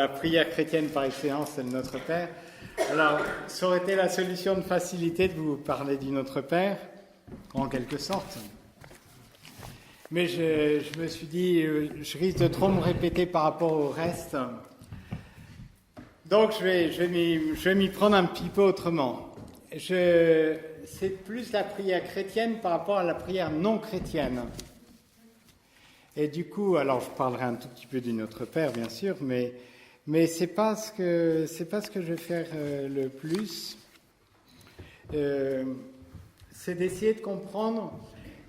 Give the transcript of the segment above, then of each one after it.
la prière chrétienne par excellence, c'est le Notre Père. Alors, ça aurait été la solution de facilité de vous parler du Notre Père, en quelque sorte. Mais je me suis dit, je risque de trop me répéter par rapport au reste. Donc, je vais m'y prendre un petit peu autrement. C'est plus la prière chrétienne par rapport à la prière non chrétienne. Et du coup, alors je parlerai un tout petit peu du Notre Père, bien sûr, mais c'est pas ce que je vais faire le plus. C'est d'essayer de comprendre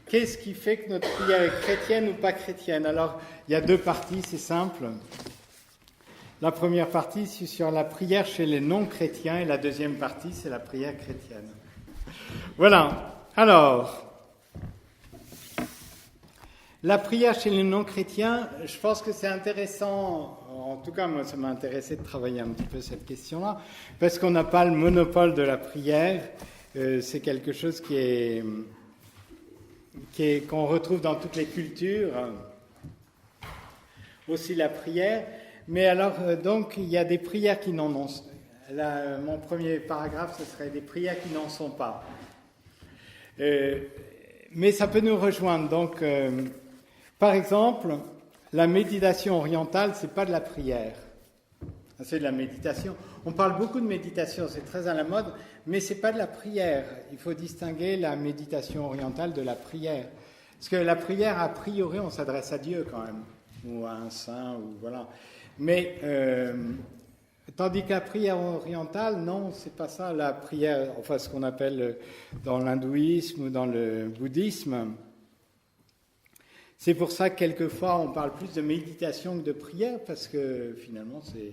qu'est-ce qui fait que notre prière est chrétienne ou pas chrétienne. Alors, il y a deux parties, c'est simple. La première partie, c'est sur la prière chez les non-chrétiens, et la deuxième partie, c'est la prière chrétienne. Voilà. Alors, la prière chez les non-chrétiens, je pense que c'est intéressant, en tout cas moi ça m'a intéressé de travailler un petit peu cette question-là, parce qu'on n'a pas le monopole de la prière, c'est quelque chose qu'on retrouve dans toutes les cultures, aussi la prière, mais alors donc il y a des prières qui n'en ont, là, mon premier paragraphe ce serait des prières qui n'en sont pas, mais ça peut nous rejoindre, donc par exemple, la méditation orientale, c'est pas de la prière, c'est de la méditation. On parle beaucoup de méditation, c'est très à la mode, mais c'est pas de la prière. Il faut distinguer la méditation orientale de la prière. Parce que la prière, a priori, on s'adresse à Dieu quand même, ou à un saint, ou voilà. Mais tandis que la prière orientale, non, c'est pas ça. La prière, enfin ce qu'on appelle dans l'hindouisme ou dans le bouddhisme. C'est pour ça que quelquefois on parle plus de méditation que de prière, parce que finalement c'est...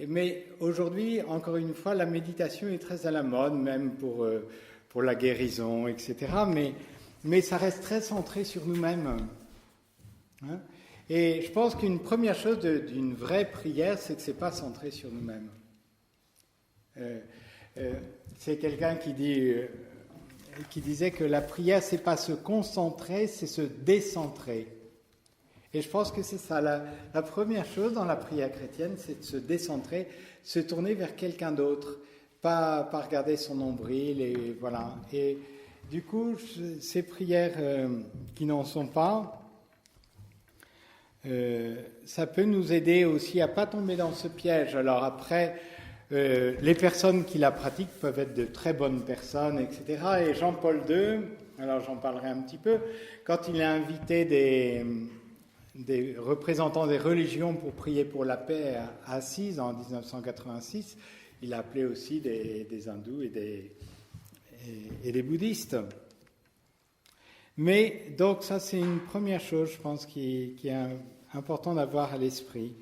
Mais aujourd'hui, encore une fois, la méditation est très à la mode, même pour la guérison, etc. Mais ça reste très centré sur nous-mêmes. Hein? Et je pense qu'une première chose d'une vraie prière, c'est que c'est pas centré sur nous-mêmes. C'est quelqu'un qui disait que la prière, c'est pas se concentrer, c'est se décentrer. Et je pense que c'est ça. La première chose dans la prière chrétienne, c'est de se décentrer, se tourner vers quelqu'un d'autre, pas regarder son nombril, et voilà. Et du coup, ces prières qui n'en sont pas, ça peut nous aider aussi à pas tomber dans ce piège. Alors après, les personnes qui la pratiquent peuvent être de très bonnes personnes, etc. Et Jean-Paul II, alors j'en parlerai un petit peu, quand il a invité des représentants des religions pour prier pour la paix à Assise en 1986, il a appelé aussi des hindous et des bouddhistes. Mais donc ça c'est une première chose, je pense, qui est important d'avoir à l'esprit.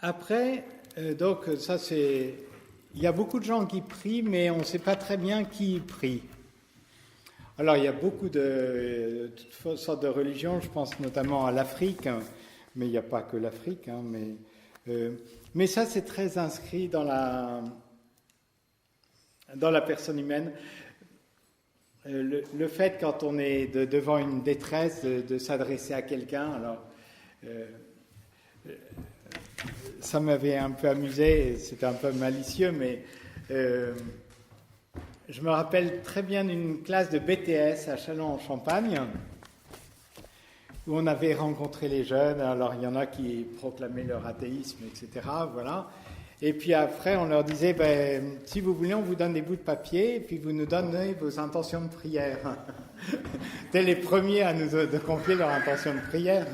Après, donc ça c'est... Il y a beaucoup de gens qui prient, mais on ne sait pas très bien qui prie. Alors il y a beaucoup de toutes sortes de religions, je pense notamment à l'Afrique, mais il n'y a pas que l'Afrique, hein, mais ça c'est très inscrit dans la personne humaine. Le fait, quand on est devant une détresse, de s'adresser à quelqu'un, alors... ça m'avait un peu amusé, c'était un peu malicieux, mais je me rappelle très bien d'une classe de BTS à Châlons-en-Champagne, où on avait rencontré les jeunes. Alors il y en a qui proclamaient leur athéisme, etc. Voilà. Et puis après, on leur disait, si vous voulez, on vous donne des bouts de papier, et puis vous nous donnez vos intentions de prière. C'était les premiers à nous confier leur intention de prière.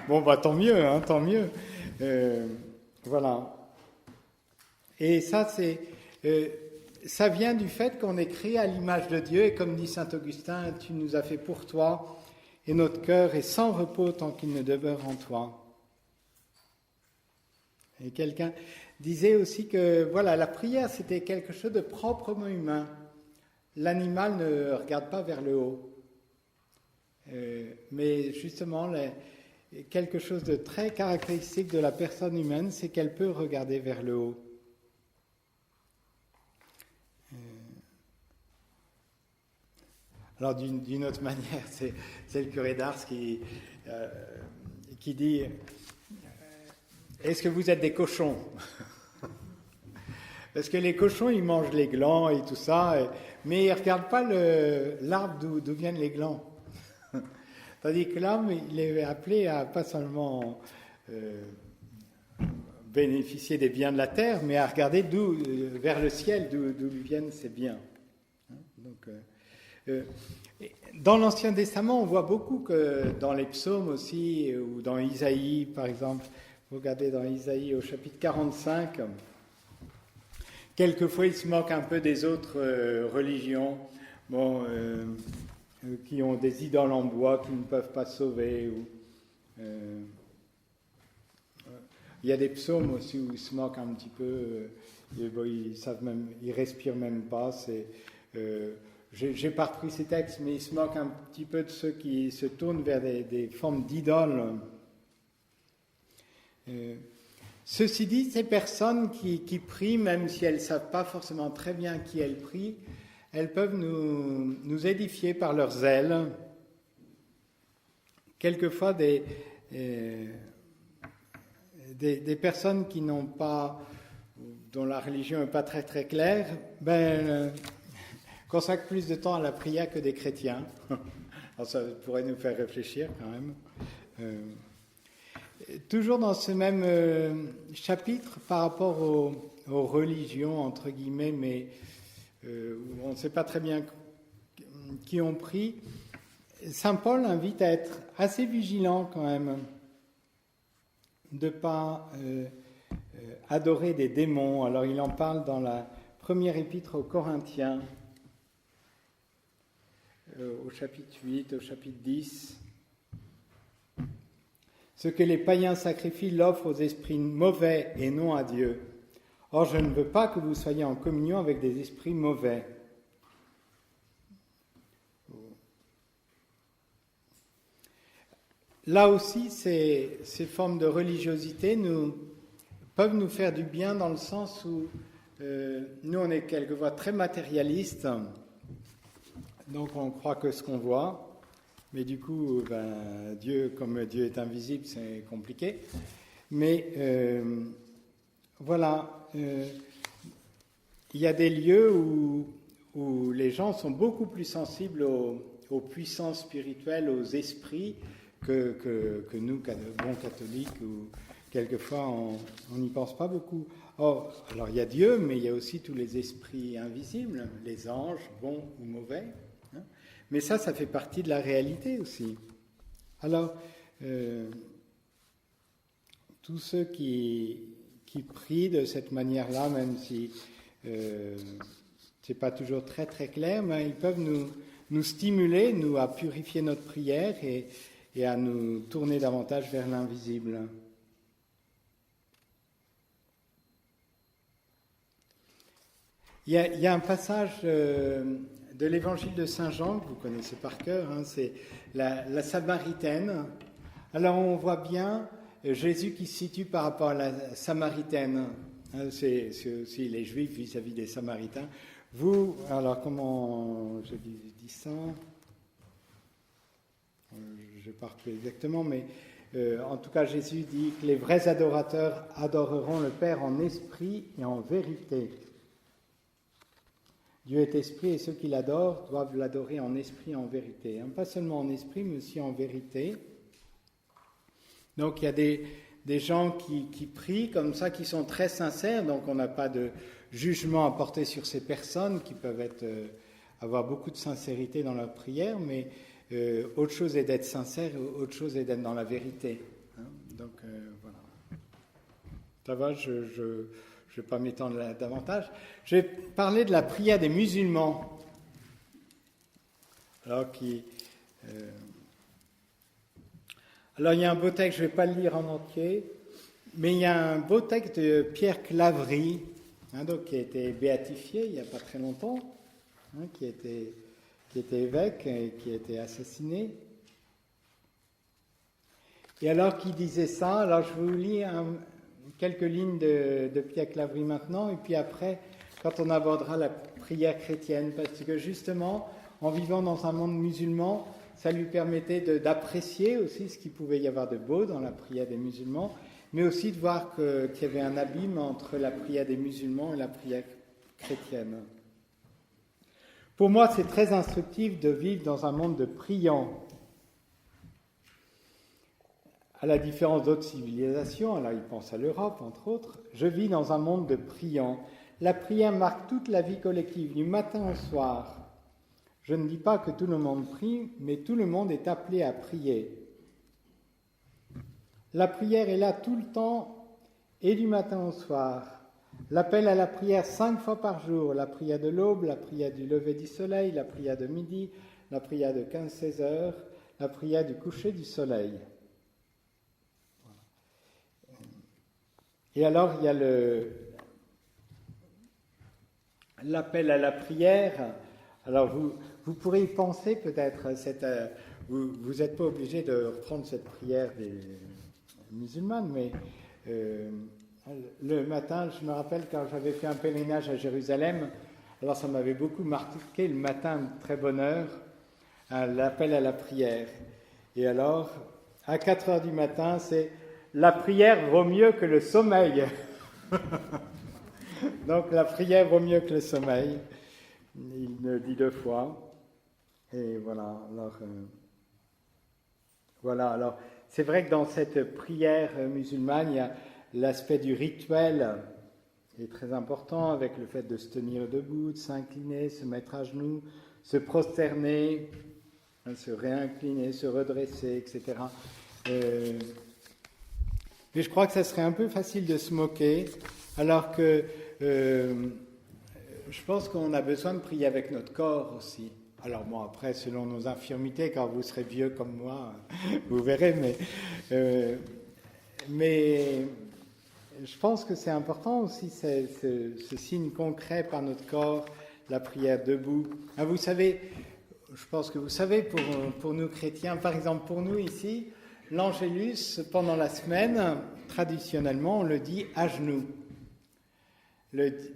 Bon, tant mieux, hein, tant mieux. Voilà. Et ça, ça vient du fait qu'on est créé à l'image de Dieu, et comme dit saint Augustin, tu nous as fait pour toi, et notre cœur est sans repos tant qu'il ne demeure en toi. Et quelqu'un disait aussi que voilà, la prière, c'était quelque chose de proprement humain. L'animal ne regarde pas vers le haut. Mais justement, quelque chose de très caractéristique de la personne humaine, c'est qu'elle peut regarder vers le haut. Alors d'une autre manière, c'est le curé d'Ars qui dit est-ce que vous êtes des cochons? Parce que les cochons, ils mangent les glands et tout ça, mais ils ne regardent pas l'arbre d'où viennent les glands. Tandis que l'homme, il est appelé à pas seulement bénéficier des biens de la terre, mais à regarder vers le ciel, d'où lui viennent ces biens. Donc, dans l'Ancien Testament, on voit beaucoup que dans les psaumes aussi, ou dans Isaïe, par exemple, vous regardez dans Isaïe au chapitre 45, quelquefois il se moque un peu des autres religions, qui ont des idoles en bois qui ne peuvent pas sauver. Il y a des psaumes aussi où ils se moquent un petit peu, ils respirent même pas. J'ai pas repris ces textes, mais ils se moquent un petit peu de ceux qui se tournent vers des formes d'idoles. Ceci dit, ces personnes qui prient, même si elles ne savent pas forcément très bien qui elles prient, elles peuvent nous édifier par leur zèle. Quelquefois, des personnes qui n'ont pas, dont la religion n'est pas très très claire, consacrent plus de temps à la prière que des chrétiens. Alors ça pourrait nous faire réfléchir quand même. Toujours dans ce même chapitre, par rapport aux religions, entre guillemets, mais où on ne sait pas très bien qui ont pris, Saint Paul invite à être assez vigilant quand même, de ne pas adorer des démons. Alors il en parle dans la première épître aux Corinthiens, au chapitre 8, au chapitre 10. Ce que les païens sacrifient l'offre aux esprits mauvais et non à Dieu. Or, je ne veux pas que vous soyez en communion avec des esprits mauvais. Là aussi, ces formes de religiosité peuvent nous faire du bien dans le sens où nous, on est quelquefois très matérialistes, donc on croit que ce qu'on voit. Mais du coup, Dieu, comme Dieu est invisible, c'est compliqué. Mais voilà, il y a des lieux où les gens sont beaucoup plus sensibles aux puissances spirituelles, aux esprits, que nous, bons catholiques, où quelquefois on n'y pense pas beaucoup. Or, alors il y a Dieu, mais il y a aussi tous les esprits invisibles, les anges, bons ou mauvais. Mais ça fait partie de la réalité aussi. Alors, tous ceux qui prient de cette manière-là, même si c'est pas toujours très très clair, mais ils peuvent nous stimuler, à purifier notre prière et à nous tourner davantage vers l'invisible. Il y a un passage de l'évangile de Saint Jean, que vous connaissez par cœur, c'est la Samaritaine. Alors on voit bien Jésus qui se situe par rapport à la Samaritaine. C'est aussi les Juifs vis-à-vis des Samaritains. Vous, alors comment je dis ça? Je ne sais pas exactement, mais en tout cas Jésus dit que les vrais adorateurs adoreront le Père en esprit et en vérité. Dieu est esprit et ceux qui l'adorent doivent l'adorer en esprit et en vérité. Pas seulement en esprit, mais aussi en vérité. Donc il y a des gens qui prient comme ça, qui sont très sincères, donc on n'a pas de jugement à porter sur ces personnes qui peuvent avoir beaucoup de sincérité dans leur prière, mais autre chose est d'être sincère, autre chose est d'être dans la vérité. Donc voilà. Ça va, je ne vais pas m'étendre davantage. Je vais parler de la prière des musulmans. Alors, il y a un beau texte, je ne vais pas le lire en entier, mais il y a un beau texte de Pierre Claverie, qui a été béatifié il n'y a pas très longtemps, qui était évêque et qui a été assassiné. Et alors qu'il disait ça, alors je vous lis quelques lignes de Pierre Claverie maintenant, et puis après, quand on abordera la prière chrétienne, parce que justement, en vivant dans un monde musulman, ça lui permettait d'apprécier aussi ce qu'il pouvait y avoir de beau dans la prière des musulmans, mais aussi de voir qu'il y avait un abîme entre la prière des musulmans et la prière chrétienne. Pour moi, c'est très instructif de vivre dans un monde de priants. À la différence d'autres civilisations, alors ils pensent à l'Europe, entre autres, je vis dans un monde de priants. La prière marque toute la vie collective, du matin au soir. Je ne dis pas que tout le monde prie, mais tout le monde est appelé à prier. La prière est là tout le temps, et du matin au soir. L'appel à la prière 5 fois par jour, la prière de l'aube, la prière du lever du soleil, la prière de midi, la prière de 15-16 heures, la prière du coucher du soleil. Et alors, il y a l'appel à la prière. Alors, vous pourrez y penser peut-être. Vous n'êtes pas obligé de reprendre cette prière des musulmanes, mais le matin, je me rappelle quand j'avais fait un pèlerinage à Jérusalem, alors ça m'avait beaucoup marqué le matin, très bonne heure, l'appel à la prière. Et alors, à 4 heures du matin, c'est « La prière vaut mieux que le sommeil ». Donc la prière vaut mieux que le sommeil. Il le dit 2 fois. Et voilà. Alors, c'est vrai que dans cette prière musulmane, il y a l'aspect du rituel qui est très important, avec le fait de se tenir debout, de s'incliner, se mettre à genoux, se prosterner, se réincliner, se redresser, etc. Mais je crois que ça serait un peu facile de se moquer, alors que je pense qu'on a besoin de prier avec notre corps aussi. Alors bon, après, selon nos infirmités, quand vous serez vieux comme moi, vous verrez, mais je pense que c'est important aussi, ce signe concret par notre corps, la prière debout. Ah, vous savez, je pense que vous savez, pour nous chrétiens, par exemple pour nous ici, l'Angélus, pendant la semaine, traditionnellement, on le dit à genoux.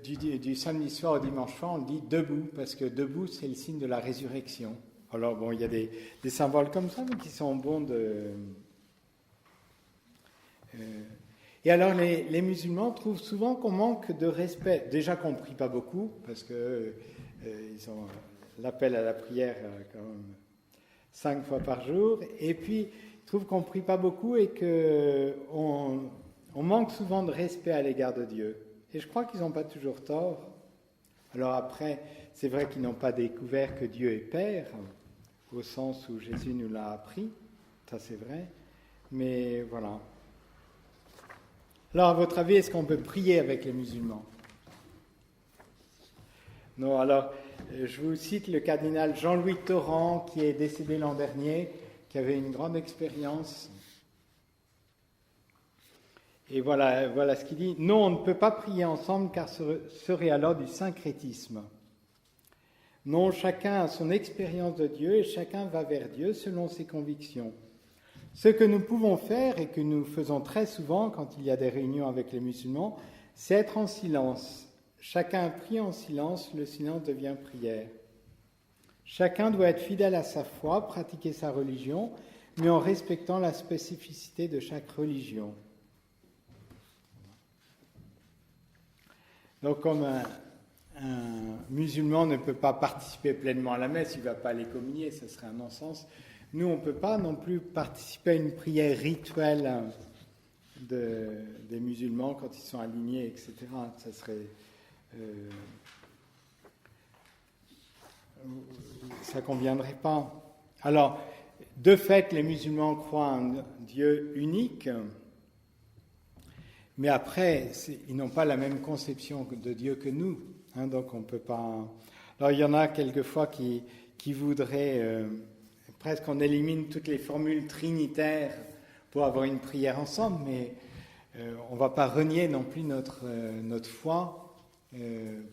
Du samedi soir au dimanche soir, on le dit debout, parce que debout, c'est le signe de la résurrection. Alors bon, il y a des symboles comme ça, mais qui sont bons de... Et alors, les musulmans trouvent souvent qu'on manque de respect. Déjà qu'on ne prie pas beaucoup, parce que ils ont l'appel à la prière quand même 5 fois par jour, et puis ils trouvent qu'on ne prie pas beaucoup et qu'on manque souvent de respect à l'égard de Dieu. Et je crois qu'ils n'ont pas toujours tort. Alors après, c'est vrai qu'ils n'ont pas découvert que Dieu est Père, au sens où Jésus nous l'a appris, ça c'est vrai, mais voilà. Alors, à votre avis, est-ce qu'on peut prier avec les musulmans ? Non, alors, je vous cite le cardinal Jean-Louis Torrent, qui est décédé l'an dernier, qui avait une grande expérience. Et voilà ce qu'il dit. « Non, on ne peut pas prier ensemble, car ce serait alors du syncrétisme. Non, chacun a son expérience de Dieu et chacun va vers Dieu selon ses convictions. Ce que nous pouvons faire et que nous faisons très souvent quand il y a des réunions avec les musulmans, c'est être en silence. Chacun prie en silence, le silence devient prière. Chacun doit être fidèle à sa foi, pratiquer sa religion, mais en respectant la spécificité de chaque religion. » Donc, comme un musulman ne peut pas participer pleinement à la messe, il ne va pas aller communier, ce serait un non-sens. Nous, on ne peut pas non plus participer à une prière rituelle des musulmans quand ils sont alignés, etc. Ça serait... ça ne conviendrait pas. Alors, de fait, les musulmans croient en un Dieu unique, mais après, ils n'ont pas la même conception de Dieu que nous, hein, donc on ne peut pas... Alors, il y en a quelquefois qui voudraient presque qu'on élimine toutes les formules trinitaires pour avoir une prière ensemble, mais on ne va pas renier non plus notre foi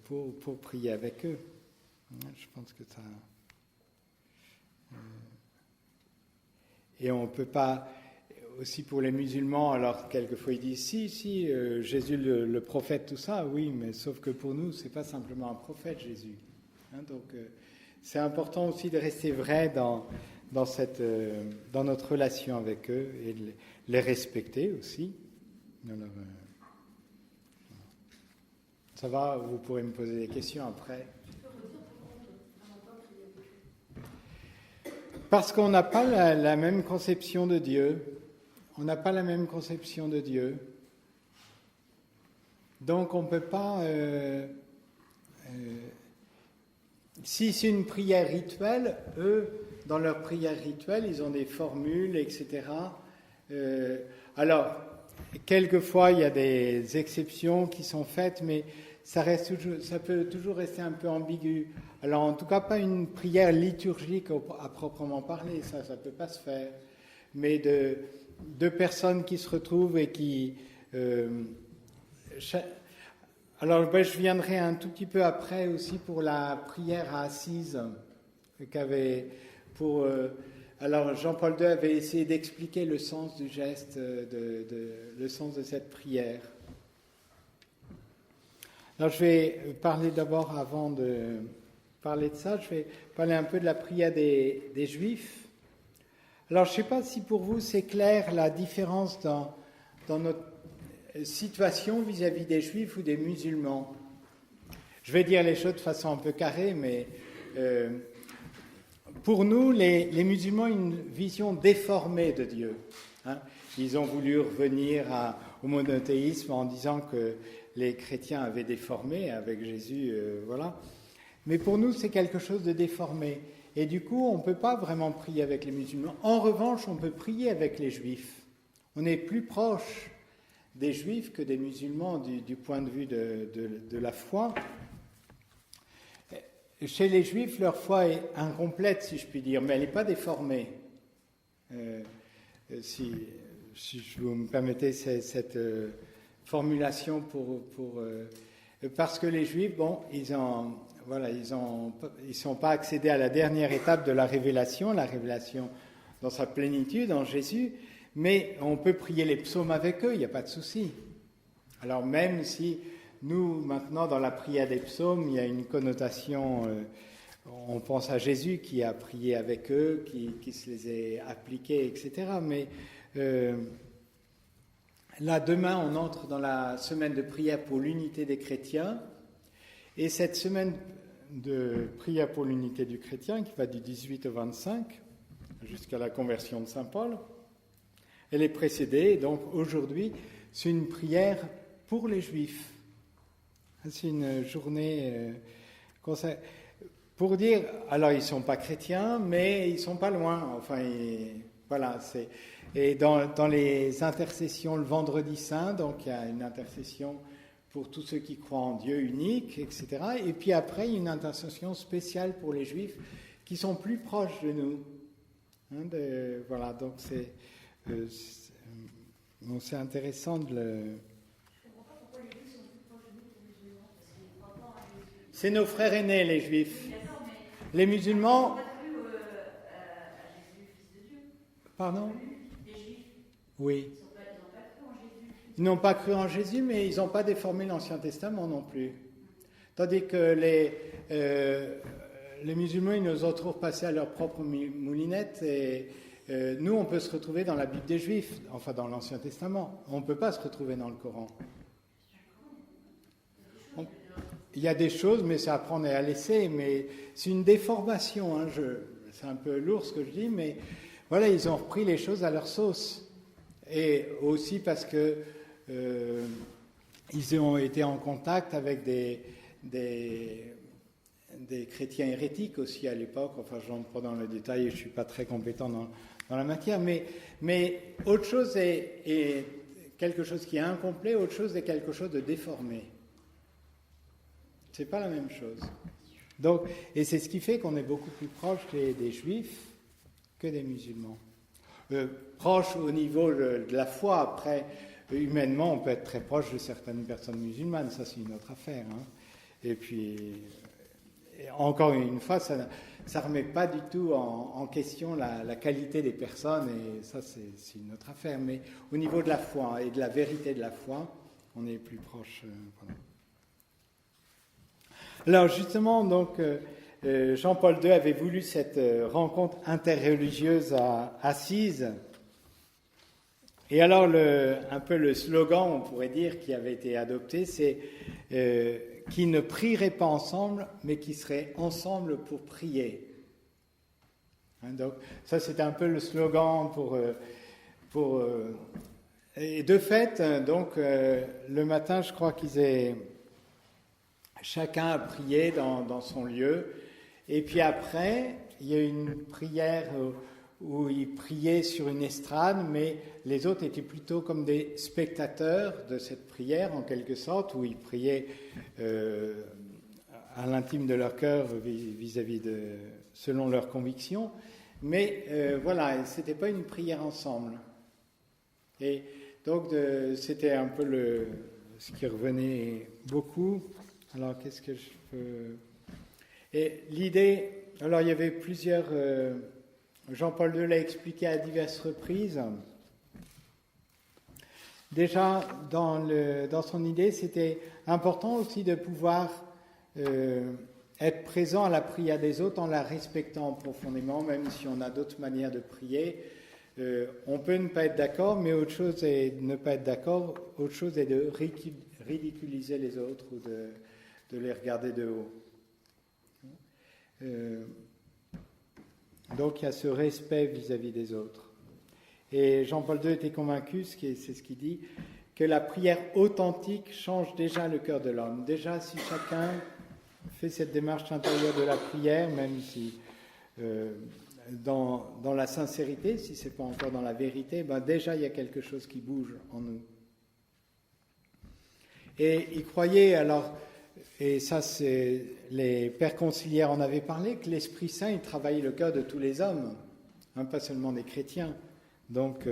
pour prier avec eux. Je pense que ça... Et on ne peut pas... Aussi pour les musulmans, alors quelquefois ils disent si, Jésus le prophète, tout ça, oui, mais sauf que pour nous, c'est pas simplement un prophète, Jésus. Hein, donc c'est important aussi de rester vrai dans notre relation avec eux et de les respecter aussi, Alors, ça va, vous pourrez me poser des questions après. Parce qu'on n'a pas la même conception de Dieu. On n'a pas la même conception de Dieu. Donc on ne peut pas... si c'est une prière rituelle, eux, dans leur prière rituelle, ils ont des formules, etc. Alors, quelquefois, il y a des exceptions qui sont faites, mais ça peut toujours rester un peu ambigu. Alors, en tout cas, pas une prière liturgique à proprement parler, ça ne peut pas se faire. Mais de personnes qui se retrouvent et qui... Alors, je viendrai un tout petit peu après aussi pour la prière à Assise alors, Jean-Paul II avait essayé d'expliquer le sens du geste, le sens de cette prière. Alors, je vais parler d'abord, avant de parler de ça, je vais parler un peu de la prière des Juifs. Alors, je ne sais pas si pour vous c'est clair la différence dans notre situation vis-à-vis des Juifs ou des musulmans. Je vais dire les choses de façon un peu carrée, mais pour nous, les musulmans ont une vision déformée de Dieu. Hein. Ils ont voulu revenir au monothéisme en disant que les chrétiens avaient déformé avec Jésus, voilà. Mais pour nous, c'est quelque chose de déformé. Et du coup, on ne peut pas vraiment prier avec les musulmans. En revanche, on peut prier avec les Juifs. On est plus proche des Juifs que des musulmans du point de vue de la foi. Chez les Juifs, leur foi est incomplète, si je puis dire, mais elle n'est pas déformée. Si vous me permettez cette formulation parce que les Juifs, bon, ils sont pas accédés à la dernière étape de la révélation dans sa plénitude en Jésus, mais on peut prier les psaumes avec eux, il n'y a pas de souci. Alors même si nous, maintenant, dans la prière des psaumes, il y a une connotation, on pense à Jésus qui a prié avec eux, qui se les est appliqués, etc. Mais là, demain, on entre dans la semaine de prière pour l'unité des chrétiens. Et cette semaine de prière pour l'unité du chrétien, qui va du 18 au 25, jusqu'à la conversion de Saint Paul, elle est précédée, donc aujourd'hui, c'est une prière pour les Juifs. C'est une journée pour dire, alors ils ne sont pas chrétiens, mais ils ne sont pas loin. Enfin, voilà, et dans les intercessions le vendredi saint, donc il y a une intercession pour tous ceux qui croient en Dieu unique, etc. Et puis après, il y a une intercession spéciale pour les Juifs qui sont plus proches de nous. Voilà, donc c'est intéressant de le... C'est nos frères aînés, les Juifs. Les musulmans... Pardon ? Oui. Ils n'ont pas cru en Jésus, mais ils n'ont pas déformé l'Ancien Testament non plus. Tandis que les musulmans, ils nous ont toujours passé à leur propre moulinette. Et nous, on peut se retrouver dans la Bible des Juifs, enfin dans l'Ancien Testament. On ne peut pas se retrouver dans le Coran. Il y a des choses, mais c'est à prendre et à laisser. Mais c'est une déformation. Hein, c'est un peu lourd ce que je dis, mais voilà, ils ont repris les choses à leur sauce. Et aussi parce que ils ont été en contact avec des chrétiens hérétiques aussi à l'époque. Enfin, je n'entre pas dans le détail et je ne suis pas très compétent dans la matière. Mais autre chose est quelque chose qui est incomplet, autre chose est quelque chose de déformé. C'est pas la même chose. Donc, et c'est ce qui fait qu'on est beaucoup plus proche des Juifs que des musulmans. Proche au niveau de la foi. Après, humainement, on peut être très proche de certaines personnes musulmanes. Ça, c'est une autre affaire. Hein. Et puis, encore une fois, ça ne remet pas du tout en question la qualité des personnes. Et ça, c'est une autre affaire. Mais au niveau de la foi et de la vérité de la foi, on est plus proche. Voilà. Alors justement, donc, Jean-Paul II avait voulu cette rencontre interreligieuse à Assise Et alors, un peu le slogan, on pourrait dire, qui avait été adopté, c'est qui ne prieraient pas ensemble, mais qui seraient ensemble pour prier. Hein, donc, ça, c'était un peu le slogan et de fait, donc, le matin, je crois chacun a prié dans son lieu. Et puis après, il y a eu une prière où ils priaient sur une estrade, mais les autres étaient plutôt comme des spectateurs de cette prière, en quelque sorte, où ils priaient à l'intime de leur cœur vis-à-vis selon leurs convictions. Mais voilà, c'était pas une prière ensemble. Et donc, c'était un peu ce qui revenait beaucoup. Alors, qu'est-ce que je peux... Et l'idée... Alors, il y avait plusieurs... Jean-Paul II l'a expliqué à diverses reprises. Déjà, dans son idée, c'était important aussi de pouvoir être présent à la prière des autres en la respectant profondément, même si on a d'autres manières de prier. On peut ne pas être d'accord, mais autre chose est de ne pas être d'accord, autre chose est de ridiculiser les autres ou de les regarder de haut. Donc il y a ce respect vis-à-vis des autres. Et Jean-Paul II était convaincu, c'est ce qu'il dit, que la prière authentique change déjà le cœur de l'homme. Déjà, si chacun fait cette démarche intérieure de la prière, même si dans la sincérité, si ce n'est pas encore dans la vérité, ben déjà il y a quelque chose qui bouge en nous. Et il croyait alors, et ça c'est les pères conciliaires en avaient parlé, que l'Esprit Saint il travaillait le cœur de tous les hommes, hein, pas seulement des chrétiens. Donc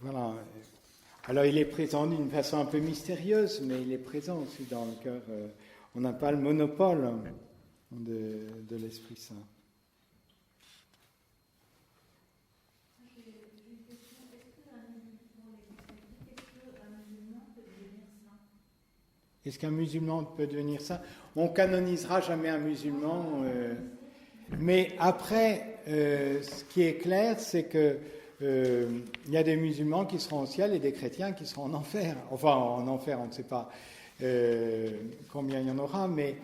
voilà. Alors il est présent d'une façon un peu mystérieuse, mais il est présent aussi dans le cœur. On n'a pas le monopole de l'Esprit Saint. Est-ce qu'un musulman peut devenir saint? On canonisera jamais un musulman, mais après, ce qui est clair, c'est que il y a des musulmans qui seront au ciel et des chrétiens qui seront en enfer. Enfin, en enfer, on ne sait pas combien il y en aura, mais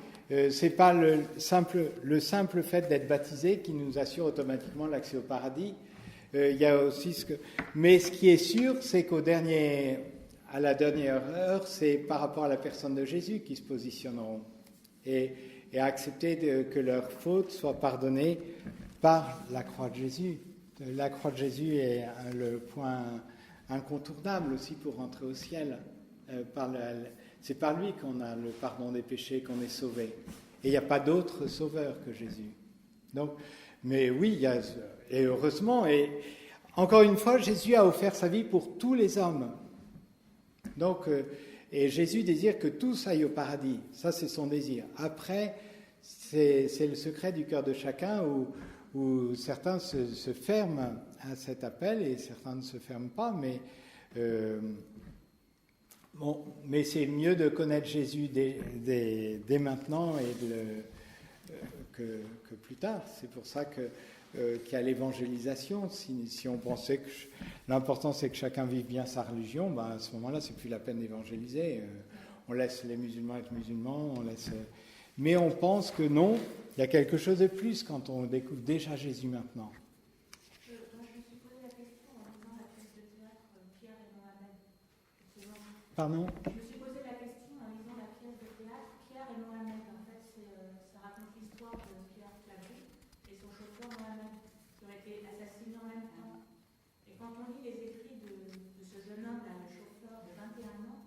c'est pas le simple fait d'être baptisé qui nous assure automatiquement l'accès au paradis. Il y a aussi mais ce qui est sûr, c'est à la dernière heure, c'est par rapport à la personne de Jésus qu'ils se positionneront et accepter que leurs fautes soient pardonnées par la croix de Jésus. La croix de Jésus est le point incontournable aussi pour rentrer au ciel. C'est par lui qu'on a le pardon des péchés, qu'on est sauvé. Et il n'y a pas d'autre sauveur que Jésus. Donc, mais oui, et heureusement, et encore une fois, Jésus a offert sa vie pour tous les hommes. Donc, et Jésus désire que tous aillent au paradis. Ça, c'est son désir. Après, c'est le secret du cœur de chacun où certains se ferment à cet appel et certains ne se ferment pas. Mais c'est mieux de connaître Jésus dès maintenant que plus tard. C'est pour ça qu'il y a l'évangélisation. Si on pensait que l'important c'est que chacun vive bien sa religion, ben à ce moment-là c'est plus la peine d'évangéliser. On laisse les musulmans être musulmans, mais on pense que non, il y a quelque chose de plus quand on découvre déjà Jésus maintenant. Je me suis posé la question en lisant la pièce de théâtre Pierre et Mohamed. Pardon ? Je me suis posé la question en lisant la pièce de théâtre Pierre et Mohamed. En fait, ça raconte l'histoire de Pierre Clavé et son chauffeur Mohamed, qui ont été assassinés en même temps. Et quand on lit les écrits de ce jeune homme, là, le chauffeur de 21 ans,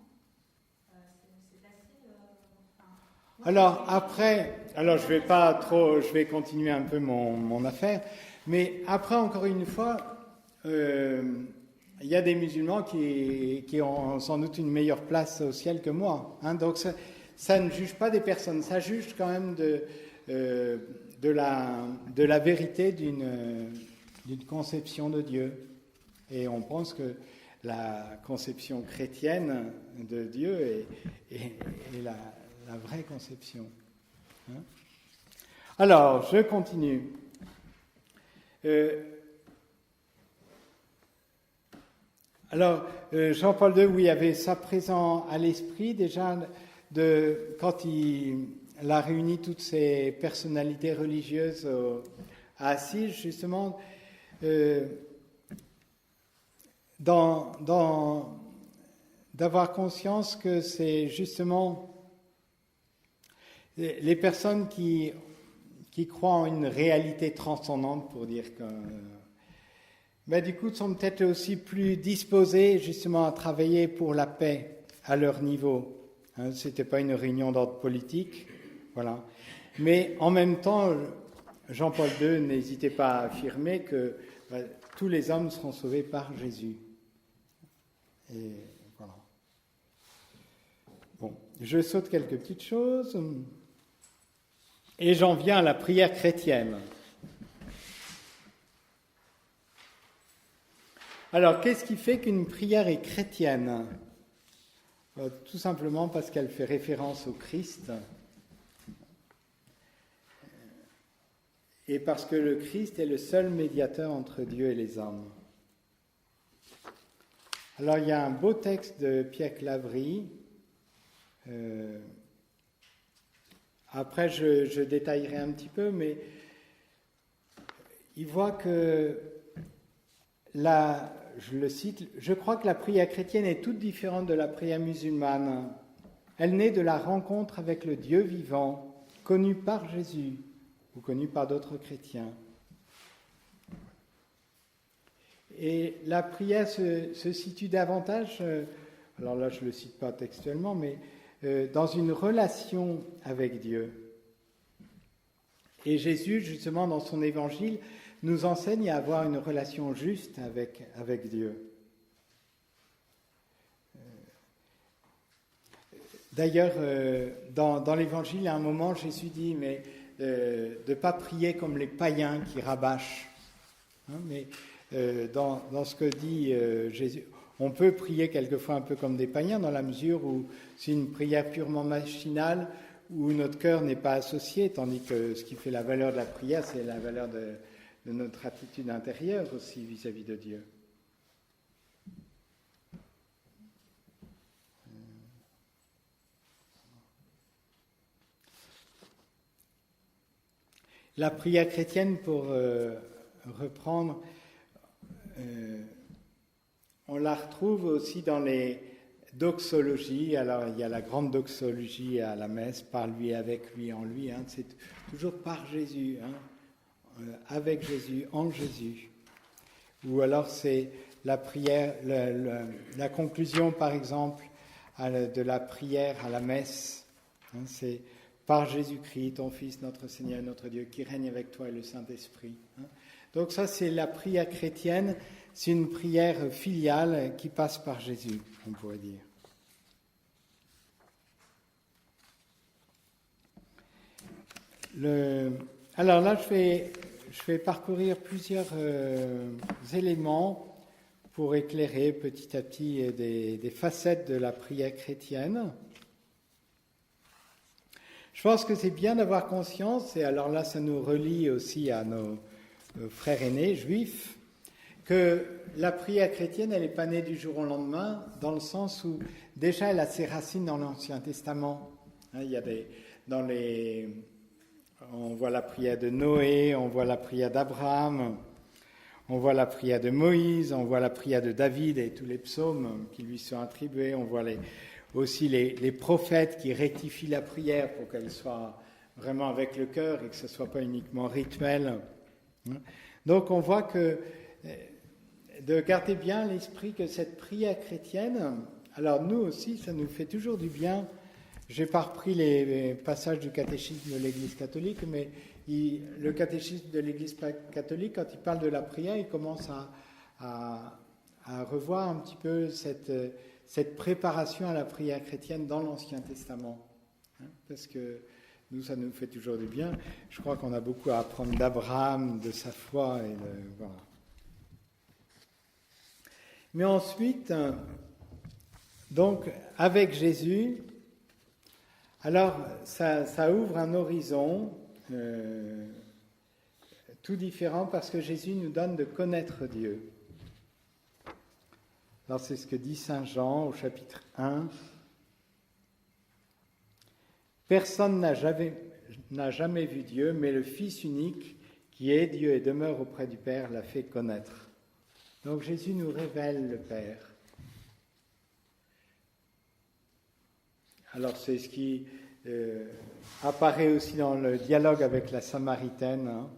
c'est assez... Alors après, je vais continuer un peu mon affaire, mais après encore une fois, il y a des musulmans qui ont sans doute une meilleure place au ciel que moi. Hein, donc ça ne juge pas des personnes, ça juge quand même de la vérité d'une conception de Dieu. Et on pense que la conception chrétienne de Dieu est la vraie conception. Hein? Alors, je continue. Alors, Jean-Paul II, oui, avait ça présent à l'esprit déjà quand il a réuni toutes ces personnalités religieuses à Assise, justement, d'avoir conscience que c'est justement les personnes qui croient en une réalité transcendante, pour dire que du coup sont peut-être aussi plus disposées justement à travailler pour la paix à leur niveau. C'était pas une réunion d'ordre politique, voilà. Mais en même temps, Jean-Paul II n'hésitait pas à affirmer que tous les hommes seront sauvés par Jésus. Et voilà. Bon, je saute quelques petites choses. Et j'en viens à la prière chrétienne. Alors, qu'est-ce qui fait qu'une prière est chrétienne ? Tout simplement parce qu'elle fait référence au Christ et parce que le Christ est le seul médiateur entre Dieu et les hommes. Alors, il y a un beau texte de Pierre Claverie. Après, je détaillerai un petit peu, mais il voit que je le cite, « Je crois que la prière chrétienne est toute différente de la prière musulmane. Elle naît de la rencontre avec le Dieu vivant, connu par Jésus ou connu par d'autres chrétiens. Et la prière se situe davantage, alors là je ne le cite pas textuellement, mais dans une relation avec Dieu. Et Jésus, justement, dans son évangile, nous enseigne à avoir une relation juste avec Dieu. D'ailleurs, dans l'Évangile, à un moment, Jésus dit mais de ne pas prier comme les païens qui rabâchent. Mais dans ce que dit Jésus, on peut prier quelquefois un peu comme des païens dans la mesure où c'est une prière purement machinale où notre cœur n'est pas associé, tandis que ce qui fait la valeur de la prière, c'est la valeur de notre attitude intérieure aussi vis-à-vis de Dieu. La prière chrétienne, pour reprendre, on la retrouve aussi dans les doxologies. Alors, il y a la grande doxologie à la messe, par lui, avec lui, en lui. C'est toujours par Jésus, avec Jésus, en Jésus. Ou alors c'est la prière, la conclusion par exemple de la prière à la messe. C'est par Jésus-Christ, ton Fils, notre Seigneur, notre Dieu, qui règne avec toi et le Saint-Esprit. Donc ça c'est la prière chrétienne, c'est une prière filiale qui passe par Jésus, on pourrait dire. Alors là je vais parcourir plusieurs éléments pour éclairer petit à petit des facettes de la prière chrétienne. Je pense que c'est bien d'avoir conscience, et alors là ça nous relie aussi à nos frères aînés juifs, que la prière chrétienne, elle n'est pas née du jour au lendemain, dans le sens où déjà elle a ses racines dans l'Ancien Testament. Il y a on voit la prière de Noé, on voit la prière d'Abraham, on voit la prière de Moïse, on voit la prière de David et tous les psaumes qui lui sont attribués, on voit aussi les prophètes qui rectifient la prière pour qu'elle soit vraiment avec le cœur et que ce ne soit pas uniquement rituel. Donc on voit que de garder bien à l'esprit que cette prière chrétienne, alors nous aussi, ça nous fait toujours du bien. Je n'ai pas repris les passages du catéchisme de l'Église catholique, mais le catéchisme de l'Église catholique, quand il parle de la prière, il commence à revoir un petit peu cette préparation à la prière chrétienne dans l'Ancien Testament. Parce que nous, ça nous fait toujours du bien. Je crois qu'on a beaucoup à apprendre d'Abraham, de sa foi, voilà. Mais ensuite, donc, avec Jésus, alors ça ouvre un horizon tout différent parce que Jésus nous donne de connaître Dieu. Alors c'est ce que dit Saint Jean au chapitre 1. Personne n'a jamais vu Dieu, mais le Fils unique, qui est Dieu et demeure auprès du Père, l'a fait connaître. Donc Jésus nous révèle le Père. Alors c'est ce qui apparaît aussi dans le dialogue avec la Samaritaine. Hein.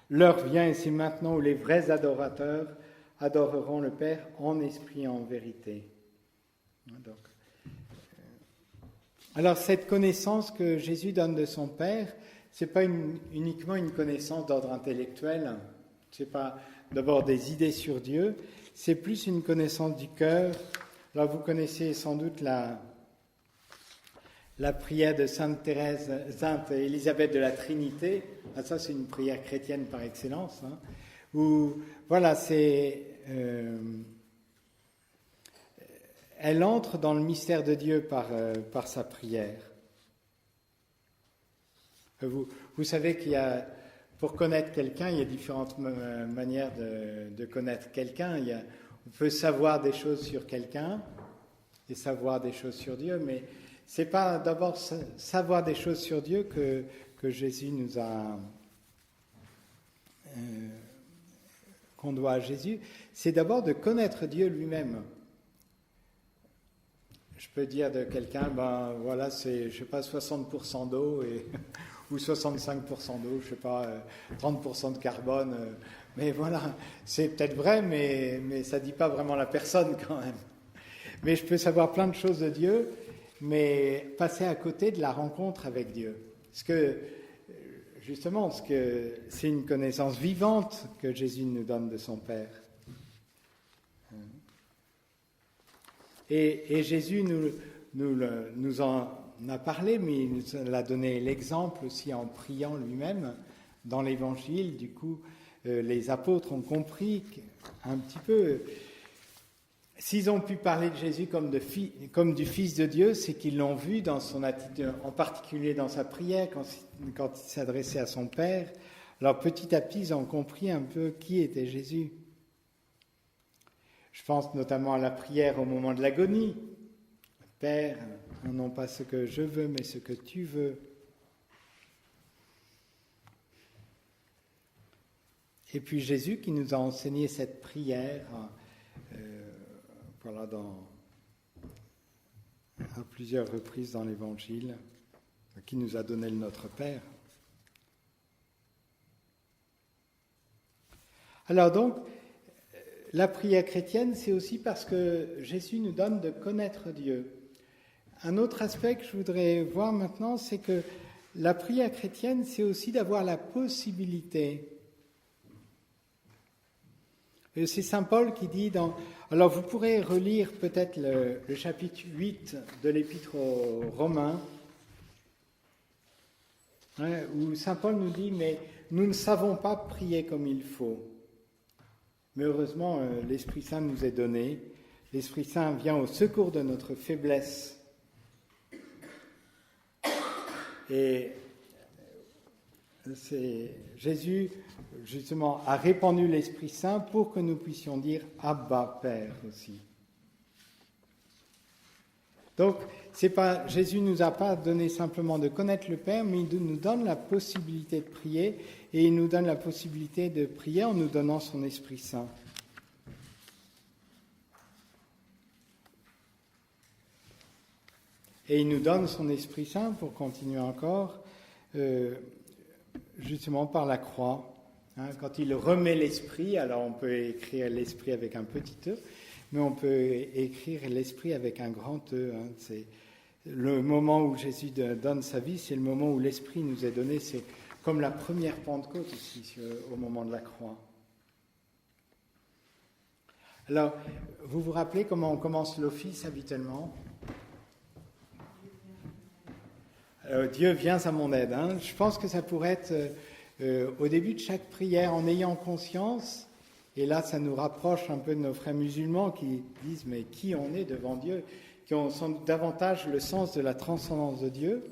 L'heure vient, et c'est maintenant où les vrais adorateurs adoreront le Père en esprit et en vérité. Donc, alors cette connaissance que Jésus donne de son Père, c'est pas uniquement une connaissance d'ordre intellectuel, c'est pas d'abord des idées sur Dieu, c'est plus une connaissance du cœur. Alors vous connaissez sans doute la prière de Sainte Élisabeth de la Trinité. Ah, ça c'est une prière chrétienne par excellence, hein, où voilà, elle entre dans le mystère de Dieu par sa prière. Vous savez qu'il y a, pour connaître quelqu'un, il y a différentes manières de connaître quelqu'un. On peut savoir des choses sur quelqu'un et savoir des choses sur Dieu, mais c'est pas d'abord savoir des choses sur Dieu que Jésus nous a, qu'on doit à Jésus. C'est d'abord de connaître Dieu lui-même. Je peux dire de quelqu'un, ben voilà, c'est, je sais pas, 60% d'eau ou 65% d'eau, je sais pas, 30% de carbone. Mais voilà, c'est peut-être vrai, mais ça dit pas vraiment la personne quand même. Mais je peux savoir plein de choses de Dieu, mais passer à côté de la rencontre avec Dieu. Parce que, justement, c'est une connaissance vivante que Jésus nous donne de son Père. Et Jésus nous en a parlé, mais il nous a donné l'exemple aussi en priant lui-même dans l'Évangile. Du coup, les apôtres ont compris un petit peu. S'ils ont pu parler de Jésus comme du Fils de Dieu, c'est qu'ils l'ont vu dans son attitude, en particulier dans sa prière, quand il s'adressait à son Père. Alors petit à petit, ils ont compris un peu qui était Jésus. Je pense notamment à la prière au moment de l'agonie. Père, non pas ce que je veux, mais ce que tu veux. Et puis Jésus qui nous a enseigné cette prière, voilà, à plusieurs reprises dans l'Évangile, qui nous a donné le Notre Père. Alors donc, la prière chrétienne, c'est aussi parce que Jésus nous donne de connaître Dieu. Un autre aspect que je voudrais voir maintenant, c'est que la prière chrétienne, c'est aussi d'avoir la possibilité. Et c'est Saint Paul qui dit Alors vous pourrez relire peut-être le chapitre 8 de l'Épître aux Romains, hein, où Saint Paul nous dit « Mais nous ne savons pas prier comme il faut ». Mais heureusement, l'Esprit Saint nous est donné. L'Esprit Saint vient au secours de notre faiblesse. Et Jésus, justement, a répandu l'Esprit Saint pour que nous puissions dire « Abba, Père » aussi. Donc, Jésus ne nous a pas donné simplement de connaître le Père, mais il nous donne la possibilité de prier, et il nous donne la possibilité de prier en nous donnant son Esprit Saint. Et il nous donne son Esprit Saint, pour continuer encore, justement par la croix. Hein, quand il remet l'Esprit, alors on peut écrire l'Esprit avec un petit E, mais on peut écrire l'Esprit avec un grand E. Hein. C'est le moment où Jésus donne sa vie, c'est le moment où l'Esprit nous est donné. C'est comme la première Pentecôte ici, au moment de la croix. Alors, vous vous rappelez comment on commence l'office habituellement ? Dieu, viens à mon aide. Hein. Je pense que ça pourrait être au début de chaque prière, en ayant conscience, et là ça nous rapproche un peu de nos frères musulmans qui disent mais qui on est devant Dieu, qui ont davantage le sens de la transcendance de Dieu.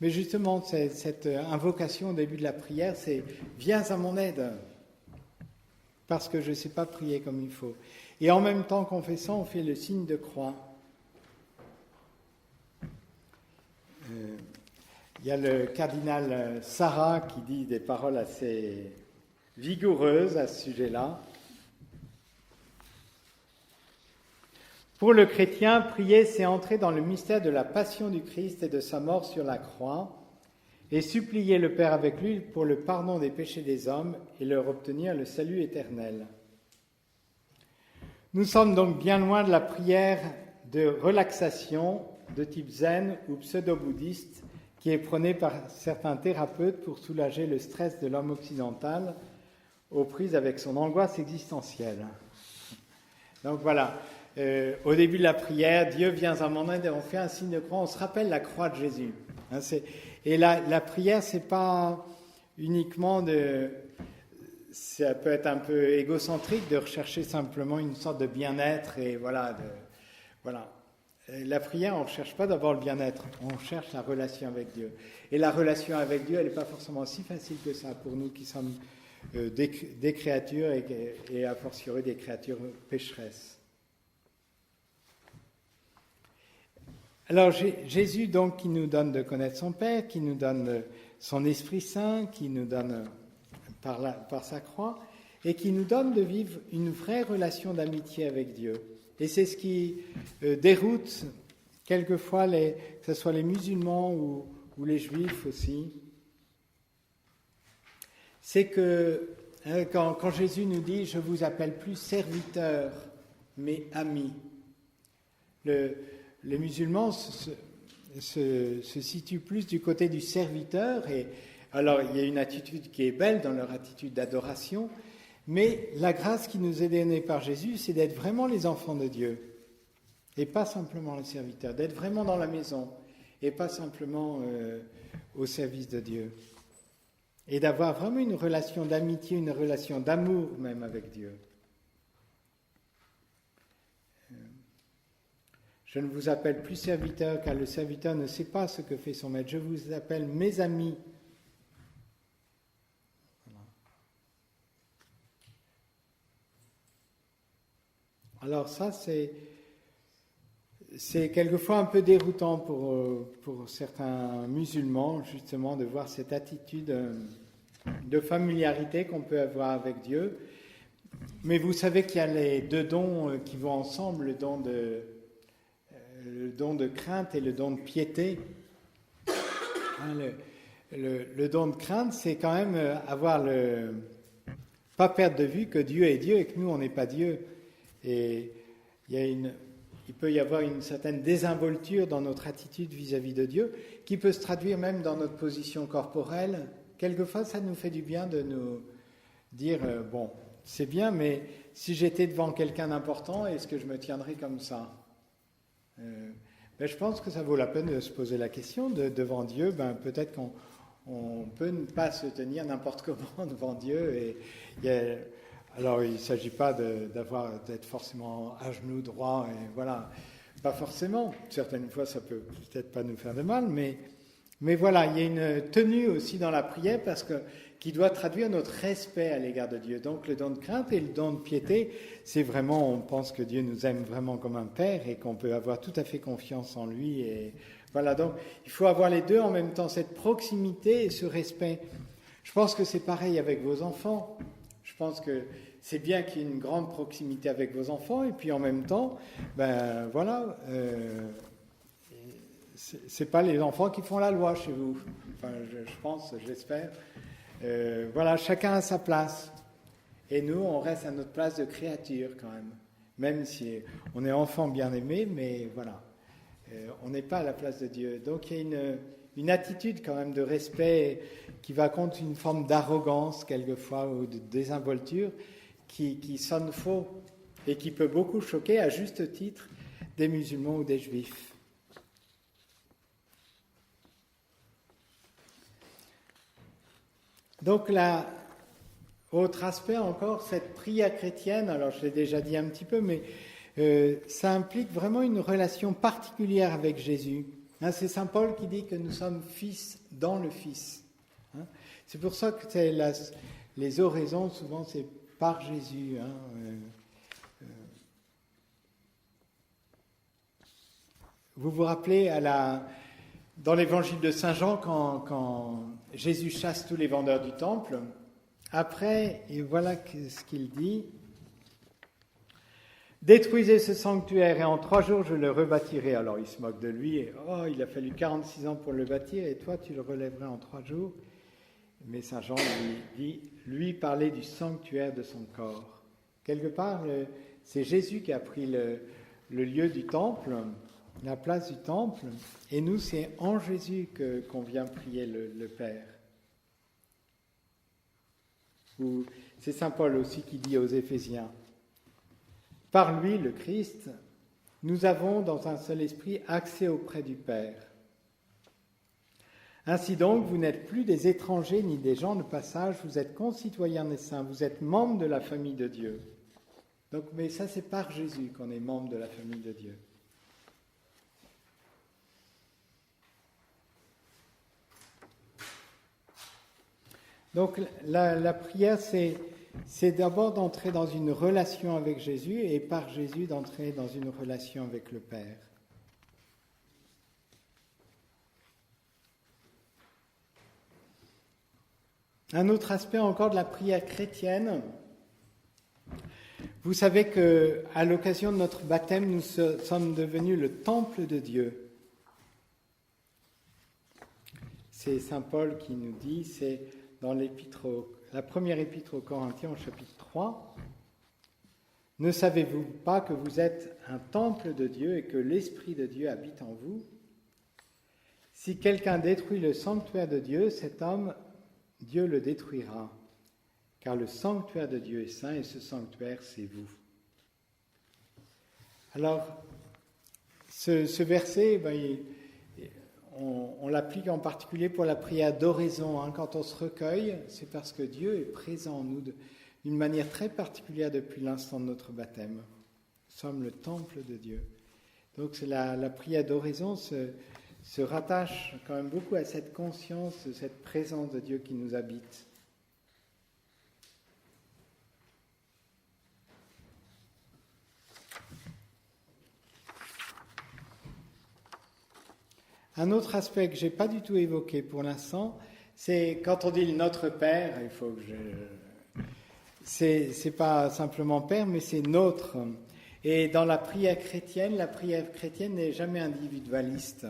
Mais justement, cette invocation au début de la prière, c'est « Viens à mon aide », parce que je ne sais pas prier comme il faut. Et en même temps qu'on fait ça, on fait le signe de croix. Il y a le cardinal Sarah qui dit des paroles assez vigoureuses à ce sujet-là. Pour le chrétien, prier, c'est entrer dans le mystère de la passion du Christ et de sa mort sur la croix, et supplier le Père avec lui pour le pardon des péchés des hommes et leur obtenir le salut éternel. Nous sommes donc bien loin de la prière de relaxation de type zen ou pseudo-bouddhiste qui est prônée par certains thérapeutes pour soulager le stress de l'homme occidental aux prises avec son angoisse existentielle. Donc voilà, au début de la prière, Dieu vient à mon aide et on fait un signe de croix, on se rappelle la croix de Jésus. Et la prière, c'est pas uniquement ça peut être un peu égocentrique de rechercher simplement une sorte de bien-être et voilà. La prière, on ne cherche pas d'abord le bien-être, on cherche la relation avec Dieu. Et la relation avec Dieu, elle n'est pas forcément si facile que ça pour nous qui sommes des créatures et a fortiori des créatures pécheresses. Alors Jésus, donc, qui nous donne de connaître son Père, qui nous donne son Esprit Saint, qui nous donne par sa croix, et qui nous donne de vivre une vraie relation d'amitié avec Dieu. Et c'est ce qui déroute quelquefois, que ce soit les musulmans ou les juifs aussi. C'est que quand Jésus nous dit « Je vous appelle plus serviteurs, mais amis », les musulmans se situent plus du côté du serviteur. Et alors, il y a une attitude qui est belle dans leur attitude d'adoration, mais la grâce qui nous est donnée par Jésus, c'est d'être vraiment les enfants de Dieu, et pas simplement les serviteurs, d'être vraiment dans la maison, et pas simplement au service de Dieu. Et d'avoir vraiment une relation d'amitié, une relation d'amour même avec Dieu. Je ne vous appelle plus serviteur, car le serviteur ne sait pas ce que fait son maître. Je vous appelle mes amis. Voilà. Alors ça, c'est quelquefois un peu déroutant pour certains musulmans, justement, de voir cette attitude de familiarité qu'on peut avoir avec Dieu. Mais vous savez qu'il y a les deux dons qui vont ensemble, le don de crainte et le don de piété. Le don de crainte, c'est quand même pas perdre de vue que Dieu est Dieu et que nous, on n'est pas Dieu. Et il peut y avoir une certaine désinvolture dans notre attitude vis-à-vis de Dieu, qui peut se traduire même dans notre position corporelle. Quelquefois, ça nous fait du bien de nous dire, bon, c'est bien, mais si j'étais devant quelqu'un d'important, est-ce que je me tiendrais comme ça ? Je pense que ça vaut la peine de se poser la question devant Dieu. Peut-être qu'on peut ne pas se tenir n'importe comment devant Dieu. Alors, il ne s'agit pas d'être forcément à genoux droit, et voilà, pas forcément. Certaines fois, ça peut peut-être pas nous faire de mal, mais voilà, il y a une tenue aussi dans la prière qui doit traduire notre respect à l'égard de Dieu. Donc le don de crainte et le don de piété, c'est vraiment, on pense que Dieu nous aime vraiment comme un père et qu'on peut avoir tout à fait confiance en lui. Et voilà, donc il faut avoir les deux en même temps, cette proximité et ce respect. Je pense que c'est pareil avec vos enfants. Je pense que c'est bien qu'il y ait une grande proximité avec vos enfants et puis en même temps, c'est pas les enfants qui font la loi chez vous. Enfin, je pense, j'espère. Voilà, chacun a sa place. Et nous, on reste à notre place de créature quand même si on est enfant bien-aimé, mais voilà, on n'est pas à la place de Dieu. Donc il y a une attitude quand même de respect qui va contre une forme d'arrogance quelquefois ou de désinvolture qui sonne faux et qui peut beaucoup choquer à juste titre des musulmans ou des juifs. Donc là, autre aspect encore, cette prière chrétienne, alors je l'ai déjà dit un petit peu, mais ça implique vraiment une relation particulière avec Jésus. Hein, c'est saint Paul qui dit que nous sommes fils dans le Fils. Hein. C'est pour ça que les oraisons, souvent, c'est par Jésus. Hein. Vous vous rappelez dans l'évangile de Saint Jean, quand Jésus chasse tous les vendeurs du temple, après, et voilà ce qu'il dit: « Détruisez ce sanctuaire et en 3 jours je le rebâtirai. » Alors il se moque de lui, et, « Oh, il a fallu 46 ans pour le bâtir et toi tu le relèverais en 3 jours. » Mais Saint Jean lui dit, lui parlait du sanctuaire de son corps. Quelque part, c'est Jésus qui a pris le lieu du temple, la place du temple, et nous, c'est en Jésus qu'on vient prier le Père. Ou c'est saint Paul aussi qui dit aux Éphésiens: « Par lui, le Christ, nous avons dans un seul esprit accès auprès du Père. Ainsi donc, vous n'êtes plus des étrangers ni des gens de passage, vous êtes concitoyens des saints, vous êtes membres de la famille de Dieu. » Donc, mais ça, c'est par Jésus qu'on est membre de la famille de Dieu. Donc la prière, c'est d'abord d'entrer dans une relation avec Jésus et par Jésus d'entrer dans une relation avec le Père. Un autre aspect encore de la prière chrétienne, vous savez qu'à l'occasion de notre baptême, nous sommes devenus le temple de Dieu. C'est saint Paul qui nous dit, c'est dans la première épître aux Corinthiens au chapitre 3, « Ne savez-vous pas que vous êtes un temple de Dieu et que l'Esprit de Dieu habite en vous? Si quelqu'un détruit le sanctuaire de Dieu, cet homme, Dieu le détruira, car le sanctuaire de Dieu est saint et ce sanctuaire, c'est vous. » Alors, ce verset, on l'applique en particulier pour la prière d'oraison. Hein. Quand on se recueille, c'est parce que Dieu est présent en nous d'une manière très particulière depuis l'instant de notre baptême. Nous sommes le temple de Dieu. Donc la prière d'oraison se rattache quand même beaucoup à cette conscience, cette présence de Dieu qui nous habite. Un autre aspect que je n'ai pas du tout évoqué pour l'instant, c'est quand on dit Notre Père, il faut que c'est pas simplement Père, mais c'est notre. Et dans la prière chrétienne n'est jamais individualiste.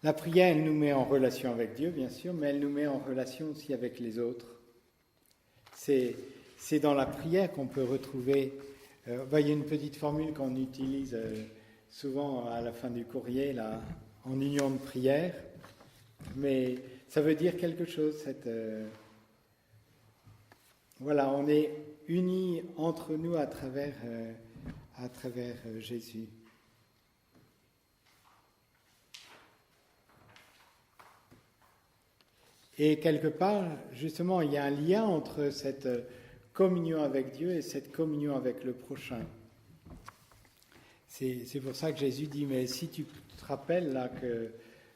La prière, elle nous met en relation avec Dieu, bien sûr, mais elle nous met en relation aussi avec les autres. C'est dans la prière qu'on peut retrouver... il y a une petite formule qu'on utilise... souvent à la fin du courrier, là, en union de prière, mais ça veut dire quelque chose. Voilà, on est unis entre nous à travers Jésus. Et quelque part, justement, il y a un lien entre cette communion avec Dieu et cette communion avec le prochain. C'est pour ça que Jésus dit, mais si tu te rappelles là que,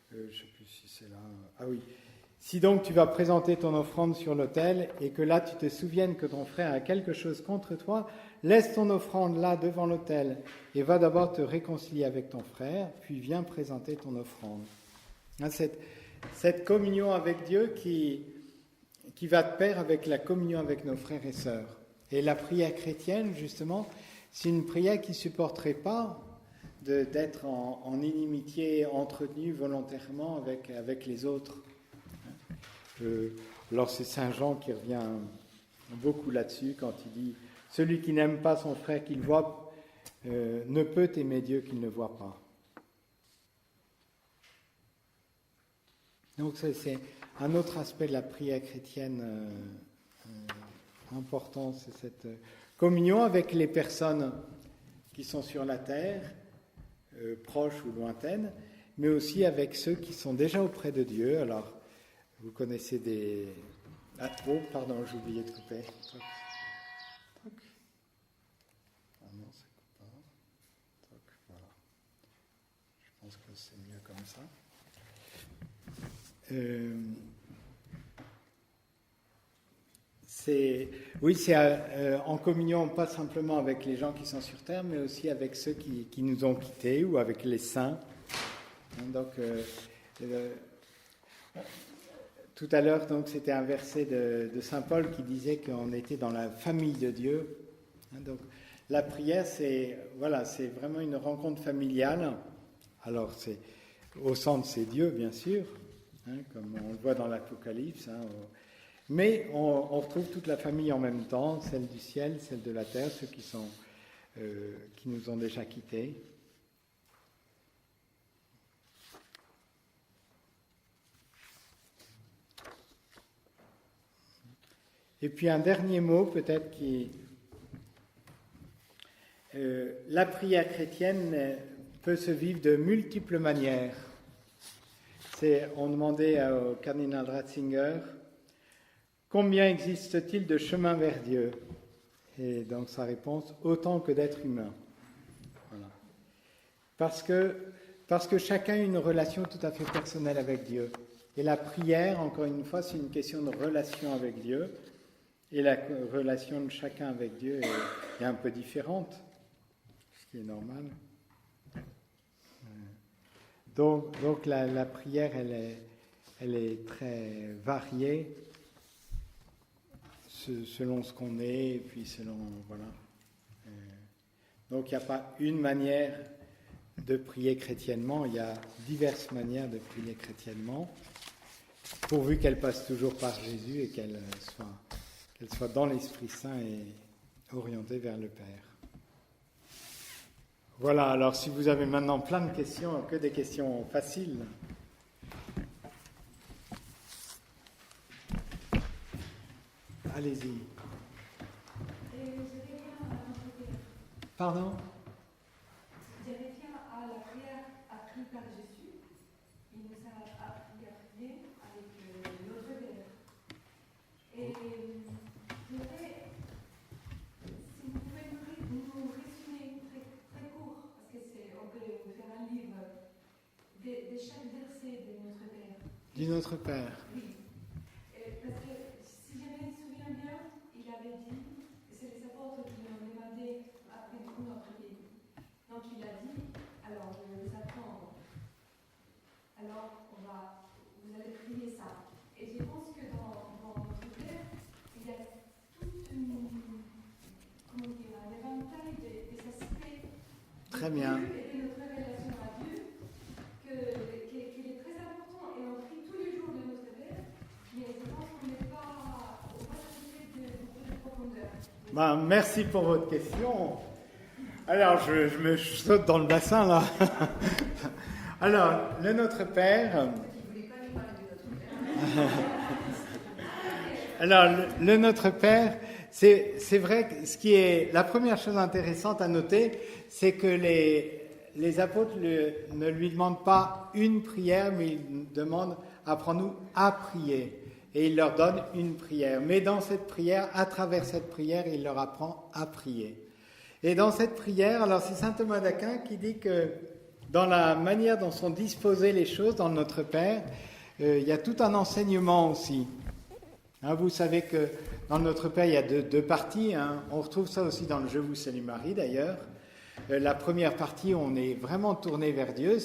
je ne sais plus si c'est là, ah oui, si donc tu vas présenter ton offrande sur l'autel et que là tu te souviennes que ton frère a quelque chose contre toi, laisse ton offrande là devant l'autel et va d'abord te réconcilier avec ton frère, puis viens présenter ton offrande. Hein, cette communion avec Dieu qui va de pair avec la communion avec nos frères et sœurs. Et la prière chrétienne, justement, c'est une prière qui ne supporterait pas d'être en inimitié entretenue volontairement avec les autres. Alors c'est saint Jean qui revient beaucoup là-dessus quand il dit « Celui qui n'aime pas son frère qu'il voit ne peut aimer Dieu qu'il ne voit pas ». Donc c'est un autre aspect de la prière chrétienne important, c'est cette... communion avec les personnes qui sont sur la terre, proches ou lointaines, mais aussi avec ceux qui sont déjà auprès de Dieu. Alors, vous connaissez des... Ah, oh, pardon, j'ai oublié de couper. Toc. Toc. Ah non, ça coupe pas. Toc, voilà. c'est mieux comme ça. C'est en communion pas simplement avec les gens qui sont sur terre, mais aussi avec ceux qui nous ont quittés ou avec les saints. Donc, tout à l'heure, donc, c'était un verset de saint Paul qui disait qu'on était dans la famille de Dieu. Donc, la prière, c'est vraiment une rencontre familiale. Alors, au centre, c'est Dieu, bien sûr, comme on le voit dans l'Apocalypse. Mais on retrouve toute la famille en même temps, celle du ciel, celle de la terre, ceux qui nous ont déjà quittés. Et puis un dernier mot peut-être la prière chrétienne peut se vivre de multiples manières. On demandait au cardinal Ratzinger combien existe-t-il de chemins vers Dieu? Et donc sa réponse, autant que d'êtres humains. Voilà. Parce que chacun a une relation tout à fait personnelle avec Dieu. Et la prière, encore une fois, c'est une question de relation avec Dieu. Et la relation de chacun avec Dieu est un peu différente, ce qui est normal. Donc la prière, elle est très variée selon ce qu'on est, et puis selon... Voilà. Donc il n'y a pas une manière de prier chrétiennement, il y a diverses manières de prier chrétiennement, pourvu qu'elle passe toujours par Jésus et qu'elle soit dans l'Esprit Saint et orientée vers le Père. Voilà, alors si vous avez maintenant plein de questions, que des questions faciles. Allez-y. Pardon? Je reviens à la prière apprise par Jésus. Il nous a appris à prier avec notre Père. Et je voudrais, si vous pouvez nous résumer très court, parce que on peut faire un livre de chaque verset de notre Père. Du Notre Père. Oui. Parce que si je me souviens bien, il avait dit, c'est les apôtres qui l'ont demandé après notre vie. Donc il a dit, alors je vais vous apprendre. Alors vous allez prier ça. Et je pense que dans notre Père, il y a toute un éventail des aspects Très bien. de Dieu et de notre relation à Dieu qui est très important. Et on prie tous les jours de notre Père, mais je pense qu'on n'est pas traité de beaucoup de profondeur. Merci pour votre question. Alors, je me saute dans le bassin, là. Alors, le Notre Père... Alors, le Notre Père, c'est vrai que ce qui est la première chose intéressante à noter, c'est que les apôtres ne lui demandent pas une prière, mais ils demandent « apprends-nous à prier ». Et il leur donne une prière. Mais dans cette prière, à travers cette prière, il leur apprend à prier. Et dans cette prière, alors c'est saint Thomas d'Aquin qui dit que dans la manière dont sont disposées les choses dans le Notre Père, il y a tout un enseignement aussi. Vous savez que dans le Notre Père, il y a deux parties. On retrouve ça aussi dans le Je vous salue Marie d'ailleurs. La première partie, on est vraiment tourné vers Dieu.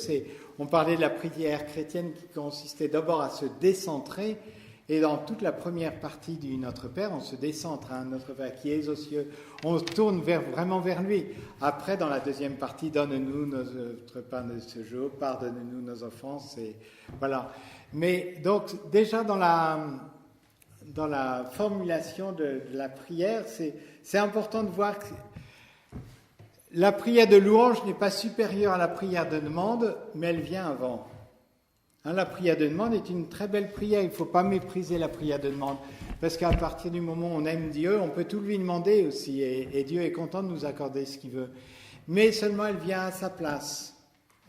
On parlait de la prière chrétienne qui consistait d'abord à se décentrer. Et dans toute la première partie du Notre Père, on se décentre, Notre Père qui es aux cieux. On se tourne vraiment vers lui. Après, dans la deuxième partie, donne-nous notre pain de ce jour, pardonne-nous nos offenses. Et voilà. Mais donc, déjà dans la formulation de la prière, c'est important de voir que la prière de louange n'est pas supérieure à la prière de demande, mais elle vient avant. La prière de demande est une très belle prière. Il ne faut pas mépriser la prière de demande. Parce qu'à partir du moment où on aime Dieu, on peut tout lui demander aussi. Et Dieu est content de nous accorder ce qu'il veut. Mais seulement elle vient à sa place.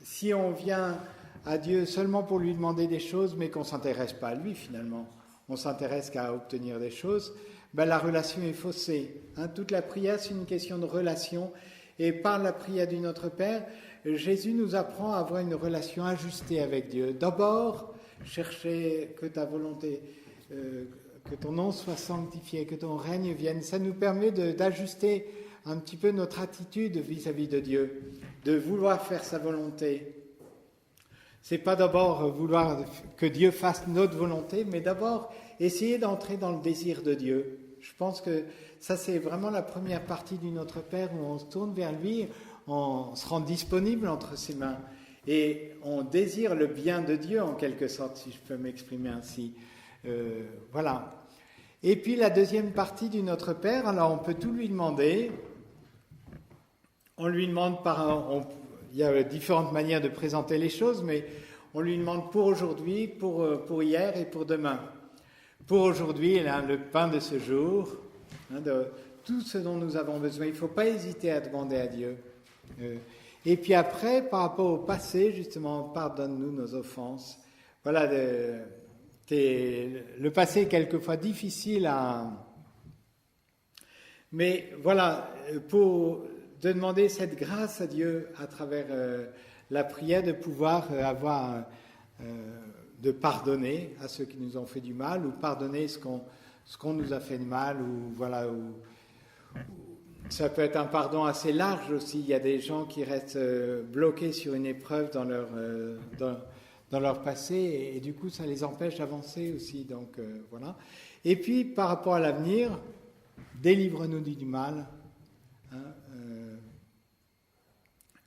Si on vient à Dieu seulement pour lui demander des choses, mais qu'on ne s'intéresse pas à lui finalement, on s'intéresse qu'à obtenir des choses, la relation est faussée. Toute la prière, c'est une question de relation. Et par la prière du Notre Père, Jésus nous apprend à avoir une relation ajustée avec Dieu. D'abord, chercher que ta volonté, que ton nom soit sanctifié, que ton règne vienne. Ça nous permet d'ajuster un petit peu notre attitude vis-à-vis de Dieu, de vouloir faire sa volonté. C'est pas d'abord vouloir que Dieu fasse notre volonté, mais d'abord essayer d'entrer dans le désir de Dieu. Je pense que ça, c'est vraiment la première partie du Notre Père où on se tourne vers lui, on se rend disponible entre ses mains et on désire le bien de Dieu en quelque sorte, si je peux m'exprimer ainsi. Voilà. Et puis la deuxième partie du Notre Père, alors on peut tout lui demander. On lui demande il y a différentes manières de présenter les choses, mais on lui demande pour aujourd'hui, pour hier et pour demain. Pour aujourd'hui, le pain de ce jour, de tout ce dont nous avons besoin. Il ne faut pas hésiter à demander à Dieu. Et puis après, par rapport au passé, justement, pardonne-nous nos offenses. Voilà, le passé est quelquefois difficile à... Mais voilà, de demander cette grâce à Dieu à travers la prière, de pouvoir de pardonner à ceux qui nous ont fait du mal, ou pardonner ce qu'on nous a fait de mal, ou voilà, ça peut être un pardon assez large aussi. Il y a des gens qui restent bloqués sur une épreuve dans leur passé, et du coup ça les empêche d'avancer aussi. Donc voilà. Et puis par rapport à l'avenir, délivre-nous du mal.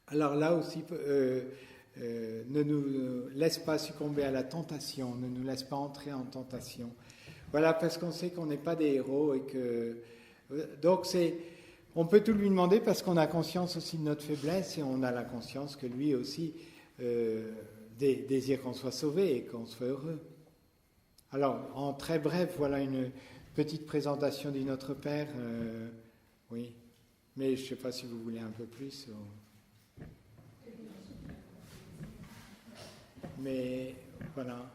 Alors là aussi, ne nous laisse pas succomber à la tentation, ne nous laisse pas entrer en tentation. Voilà, parce qu'on sait qu'on n'est pas des héros et que... Donc on peut tout lui demander parce qu'on a conscience aussi de notre faiblesse et on a la conscience que lui aussi désire qu'on soit sauvé et qu'on soit heureux. Alors, en très bref, voilà une petite présentation du Notre Père. Oui, mais je ne sais pas si vous voulez un peu plus. Mais voilà.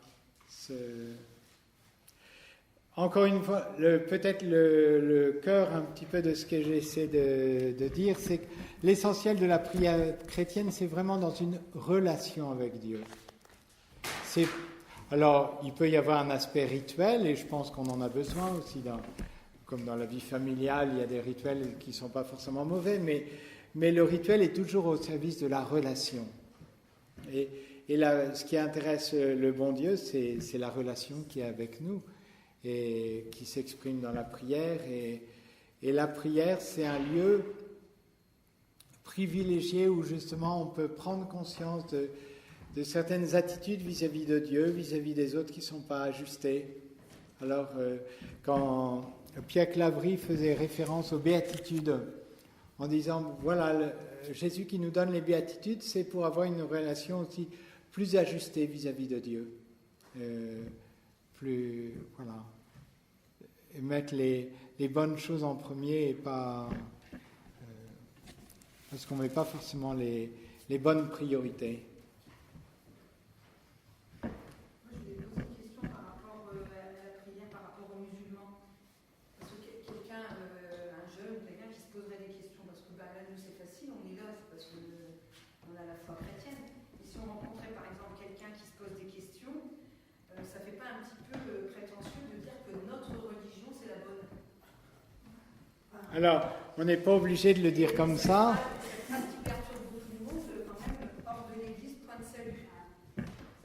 Encore une fois, peut-être le cœur un petit peu de ce que j'essaie de dire, c'est que l'essentiel de la prière chrétienne, c'est vraiment dans une relation avec Dieu. Alors, il peut y avoir un aspect rituel, et je pense qu'on en a besoin aussi, comme dans la vie familiale, il y a des rituels qui ne sont pas forcément mauvais, mais le rituel est toujours au service de la relation. Et là, ce qui intéresse le bon Dieu, c'est la relation qui est avec nous et qui s'exprime dans la prière. Et la prière, c'est un lieu privilégié où justement on peut prendre conscience de certaines attitudes vis-à-vis de Dieu, vis-à-vis des autres qui ne sont pas ajustées. Alors, quand Pierre Claverie faisait référence aux béatitudes, en disant, voilà, Jésus qui nous donne les béatitudes, c'est pour avoir une relation aussi plus ajustée vis-à-vis de Dieu. Voilà. Et mettre les bonnes choses en premier et pas... parce qu'on ne met pas forcément les bonnes priorités. Alors, on n'est pas obligé de le dire comme ça.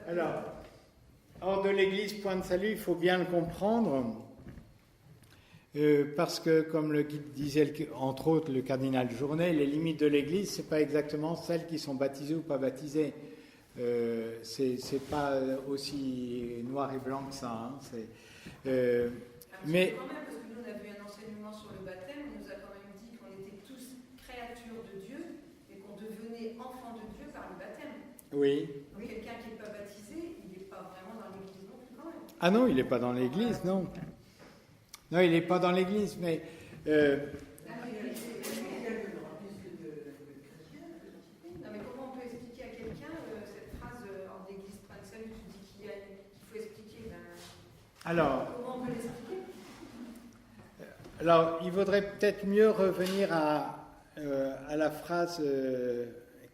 Alors, hors de l'Église, point de salut, il faut bien le comprendre, parce que, comme le guide disait, entre autres, le cardinal Journet, les limites de l'Église, ce n'est pas exactement celles qui sont baptisées ou pas baptisées. C'est pas aussi noir et blanc que ça. Mais... Oui. Donc, quelqu'un qui n'est pas baptisé, il n'est pas vraiment dans l'Église non plus quand même. Ah non, il n'est pas dans l'Église, non. Non, il n'est pas dans l'Église, mais... Non, mais comment on peut expliquer à quelqu'un cette phrase hors d'Église, point de salut, tu dis qu'il faut expliquer Alors... Comment on peut l'expliquer? Alors, il vaudrait peut-être mieux revenir à la phrase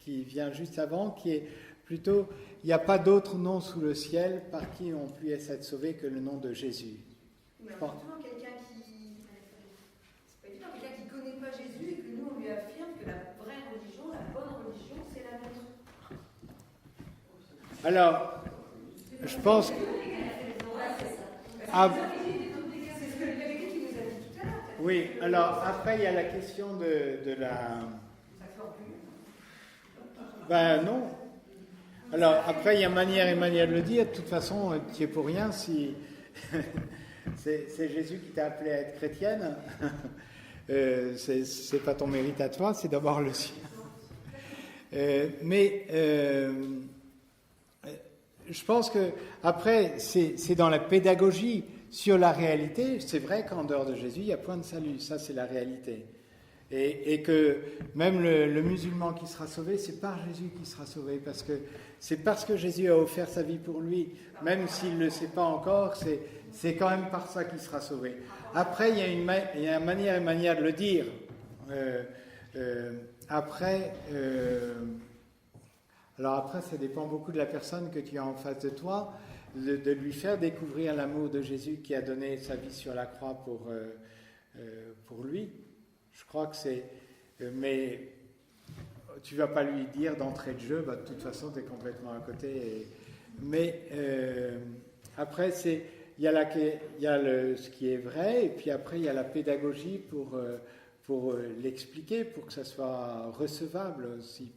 qui vient juste avant, qui est plutôt « Il n'y a pas d'autre nom sous le ciel par qui on puisse être sauvé que le nom de Jésus ». Mais justement, quelqu'un qui... C'est pas évident, quelqu'un qui ne connaît pas Jésus et que nous, on lui affirme que la vraie religion, la bonne religion, c'est la nôtre. Alors, je pense que... Ah, C'est ce que le Père qui nous a dit tout à l'heure. oui, alors après, il y a la question de la... Ben non. Alors après, il y a manière et manière de le dire. De toute façon, tu es pour rien si... c'est Jésus qui t'a appelé à être chrétienne. C'est pas ton mérite à toi, c'est d'abord le sien. Mais je pense que après, c'est dans la pédagogie sur la réalité. C'est vrai qu'en dehors de Jésus, il y a point de salut. Ça, c'est la réalité. Et que même le musulman qui sera sauvé, c'est par Jésus qu'il sera sauvé, parce que c'est parce que Jésus a offert sa vie pour lui, même s'il ne le sait pas encore, c'est quand même par ça qu'il sera sauvé. Après, il y a une manière de le dire. Alors après, ça dépend beaucoup de la personne que tu as en face de toi, de lui faire découvrir l'amour de Jésus qui a donné sa vie sur la croix pour lui. Je crois que c'est... mais tu ne vas pas lui dire d'entrée de jeu, de toute façon, tu es complètement à côté. Mais après, il y a ce qui est vrai, et puis après, il y a la pédagogie pour l'expliquer, pour que ça soit recevable aussi,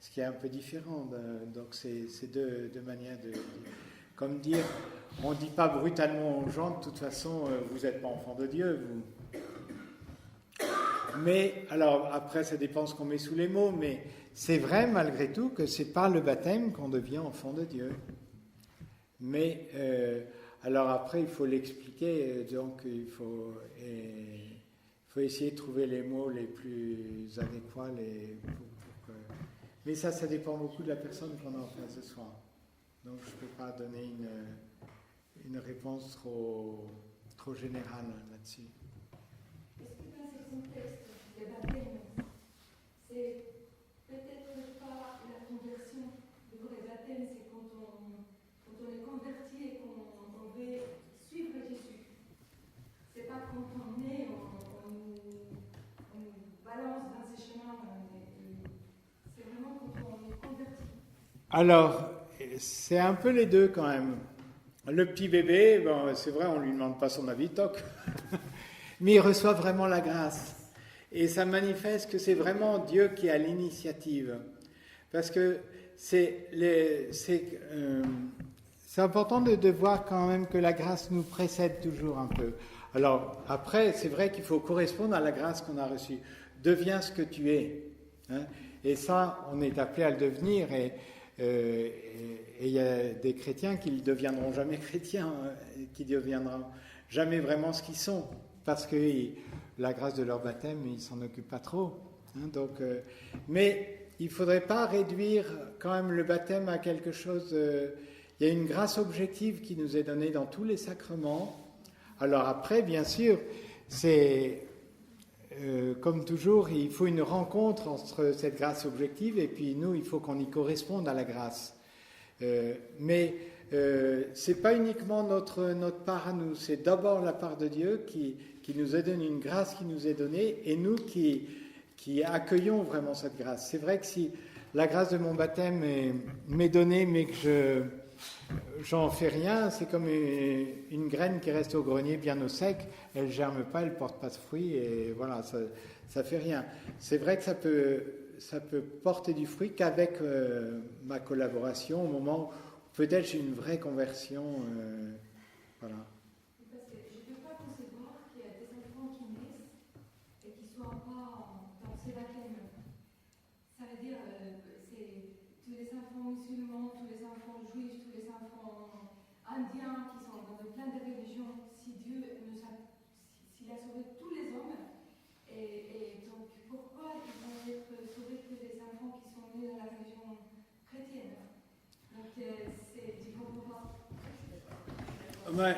ce qui est un peu différent. Donc, c'est deux manières de... Comme dire, on ne dit pas brutalement aux gens, de toute façon, vous n'êtes pas enfant de Dieu, vous... Mais, alors, après, ça dépend ce qu'on met sous les mots, mais c'est vrai, malgré tout, que c'est par le baptême qu'on devient enfant de Dieu. Mais, alors après, il faut l'expliquer, donc il faut essayer de trouver les mots les plus adéquats. Mais ça dépend beaucoup de la personne qu'on a en face de soi. Donc, je ne peux pas donner une réponse trop générale là-dessus. Est-ce que dans ce contexte de baptême, c'est peut-être pas la conversion? Le vrai baptême, c'est quand on est converti et qu'on veut suivre Jésus. C'est pas quand on est, on nous balance dans ces chemins. C'est vraiment quand on est converti. Alors, c'est un peu les deux quand même. Le petit bébé, bon, c'est vrai, on ne lui demande pas son avis, toc. Mais il reçoit vraiment la grâce. Et ça manifeste que c'est vraiment Dieu qui a l'initiative. Parce que c'est important de voir quand même que la grâce nous précède toujours un peu. Alors, après, c'est vrai qu'il faut correspondre à la grâce qu'on a reçue. Deviens ce que tu es. Hein. Et ça, on est appelé à le devenir. Et il y a des chrétiens qui ne deviendront jamais chrétiens, qui ne deviendront jamais vraiment ce qu'ils sont. Parce que la grâce de leur baptême, ils ne s'en occupent pas trop. Hein, donc, mais il ne faudrait pas réduire quand même le baptême à quelque chose... il y a une grâce objective qui nous est donnée dans tous les sacrements. Alors après, bien sûr, c'est... comme toujours, il faut une rencontre entre cette grâce objective et puis nous, il faut qu'on y corresponde à la grâce. Mais c'est pas uniquement notre part à nous, c'est d'abord la part de Dieu qui nous a donné une grâce qui nous est donnée et nous qui accueillons vraiment cette grâce. C'est vrai que si la grâce de mon baptême m'est donnée mais que j'en fais rien, c'est comme une graine qui reste au grenier bien au sec, elle germe pas, elle porte pas de fruits et voilà, ça fait rien. C'est vrai que ça peut porter du fruit qu'avec ma collaboration au moment où peut-être j'ai une vraie conversion, voilà. Parce que je ne peux pas concevoir qu'il y a des enfants qui naissent et qui ne soient pas dans ces baptêmes. Ça veut dire c'est tous les enfants musulmans, tous les enfants juifs, tous les enfants indiens qui sont dans plein de religions. Si Dieu s'il a sauvé tous les hommes, et donc pourquoi ils vont être sauvés que les enfants qui sont nés dans la religion chrétienne? Donc je comprends pas. Ouais,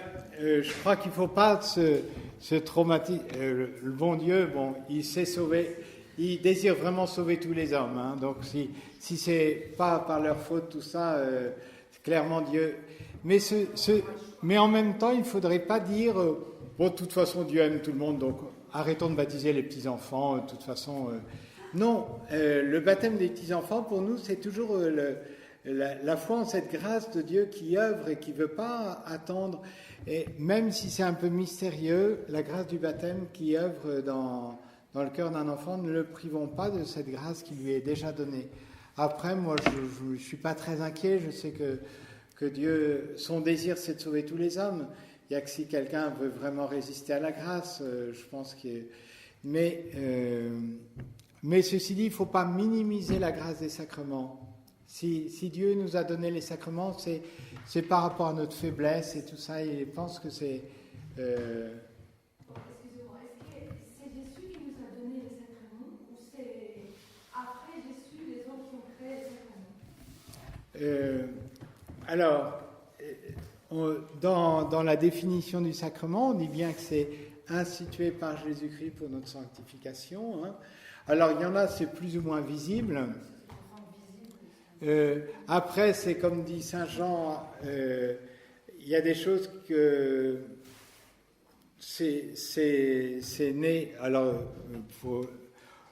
je crois qu'il ne faut pas se traumatiser. Le bon Dieu, bon, il sait sauver ils désirent vraiment sauver tous les hommes. Hein. Donc si c'est pas par leur faute tout ça, clairement Dieu. Mais en même temps, il ne faudrait pas dire bon, de toute façon Dieu aime tout le monde, donc arrêtons de baptiser les petits enfants. De toute façon, non. Le baptême des petits enfants pour nous, c'est toujours la foi en cette grâce de Dieu qui œuvre et qui ne veut pas attendre. Et même si c'est un peu mystérieux, la grâce du baptême qui œuvre dans le cœur d'un enfant, ne le privons pas de cette grâce qui lui est déjà donnée. Après, moi, je ne suis pas très inquiet. Je sais que Dieu, son désir, c'est de sauver tous les hommes. Il n'y a que si quelqu'un veut vraiment résister à la grâce, je pense qu'il... Mais ceci dit, il ne faut pas minimiser la grâce des sacrements. Si Dieu nous a donné les sacrements, c'est par rapport à notre faiblesse et tout ça, et je pense que c'est... Excusez-moi, est-ce que c'est Jésus qui nous a donné les sacrements ou c'est après Jésus les hommes qui ont créé les sacrements? Alors, dans la définition du sacrement, on dit bien que c'est institué par Jésus-Christ pour notre sanctification. Hein. Alors, il y en a, c'est plus ou moins visible. Après, c'est comme dit Saint Jean, il y a des choses que c'est né. Alors,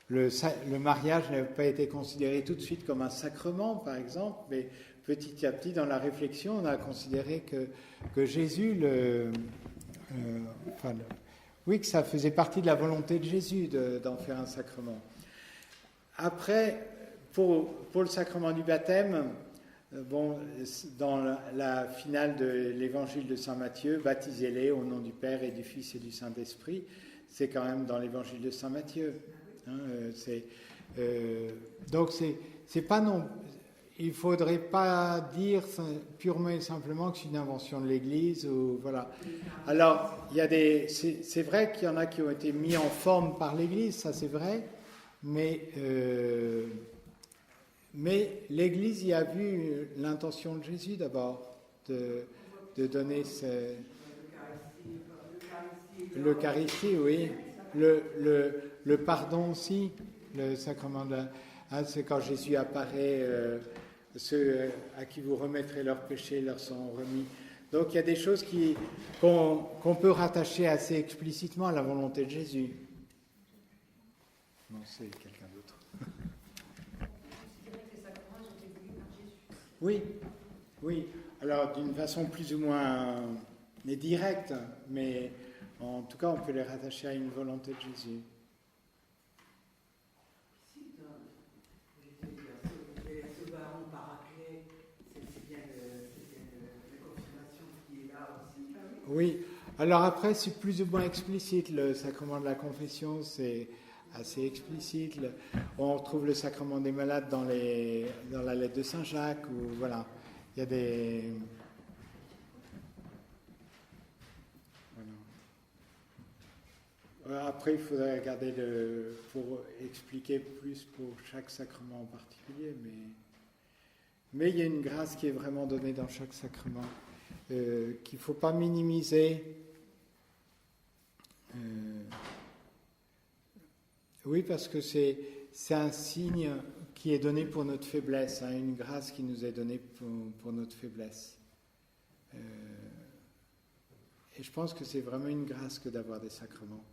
le mariage n'a pas été considéré tout de suite comme un sacrement, par exemple, mais petit à petit, dans la réflexion, on a considéré que Jésus, oui, que ça faisait partie de la volonté de Jésus d'en faire un sacrement. Après, pour le sacrement du baptême, bon, dans la finale de l'évangile de Saint Matthieu, baptisez-les au nom du Père et du Fils et du Saint-Esprit, c'est quand même dans l'évangile de Saint Matthieu. Hein, donc, c'est pas non. Il ne faudrait pas dire purement et simplement que c'est une invention de l'Église. Ou, voilà. Alors, c'est vrai qu'il y en a qui ont été mis en forme par l'Église, ça c'est vrai, mais l'Église y a vu l'intention de Jésus d'abord, de donner l'Eucharistie, oui, le pardon aussi, le sacrement de c'est quand Jésus apparaît, ceux à qui vous remettrez leurs péchés leur sont remis. Donc il y a des choses qu'on peut rattacher assez explicitement à la volonté de Jésus. Non, c'est quelqu'un d'autre. Oui, oui. Alors d'une façon plus ou moins directe, mais en tout cas on peut les rattacher à une volonté de Jésus. Oui, alors après c'est plus ou moins explicite, le sacrement de la confession c'est assez explicite, on retrouve le sacrement des malades dans la lettre de Saint Jacques, ou voilà, il y a des... Voilà. Après il faudrait regarder pour expliquer plus pour chaque sacrement en particulier, mais il y a une grâce qui est vraiment donnée dans chaque sacrement. Qu'il ne faut pas minimiser. Oui, parce que c'est un signe qui est donné pour notre faiblesse, hein, une grâce qui nous est donnée pour notre faiblesse. Et je pense que c'est vraiment une grâce que d'avoir des sacrements.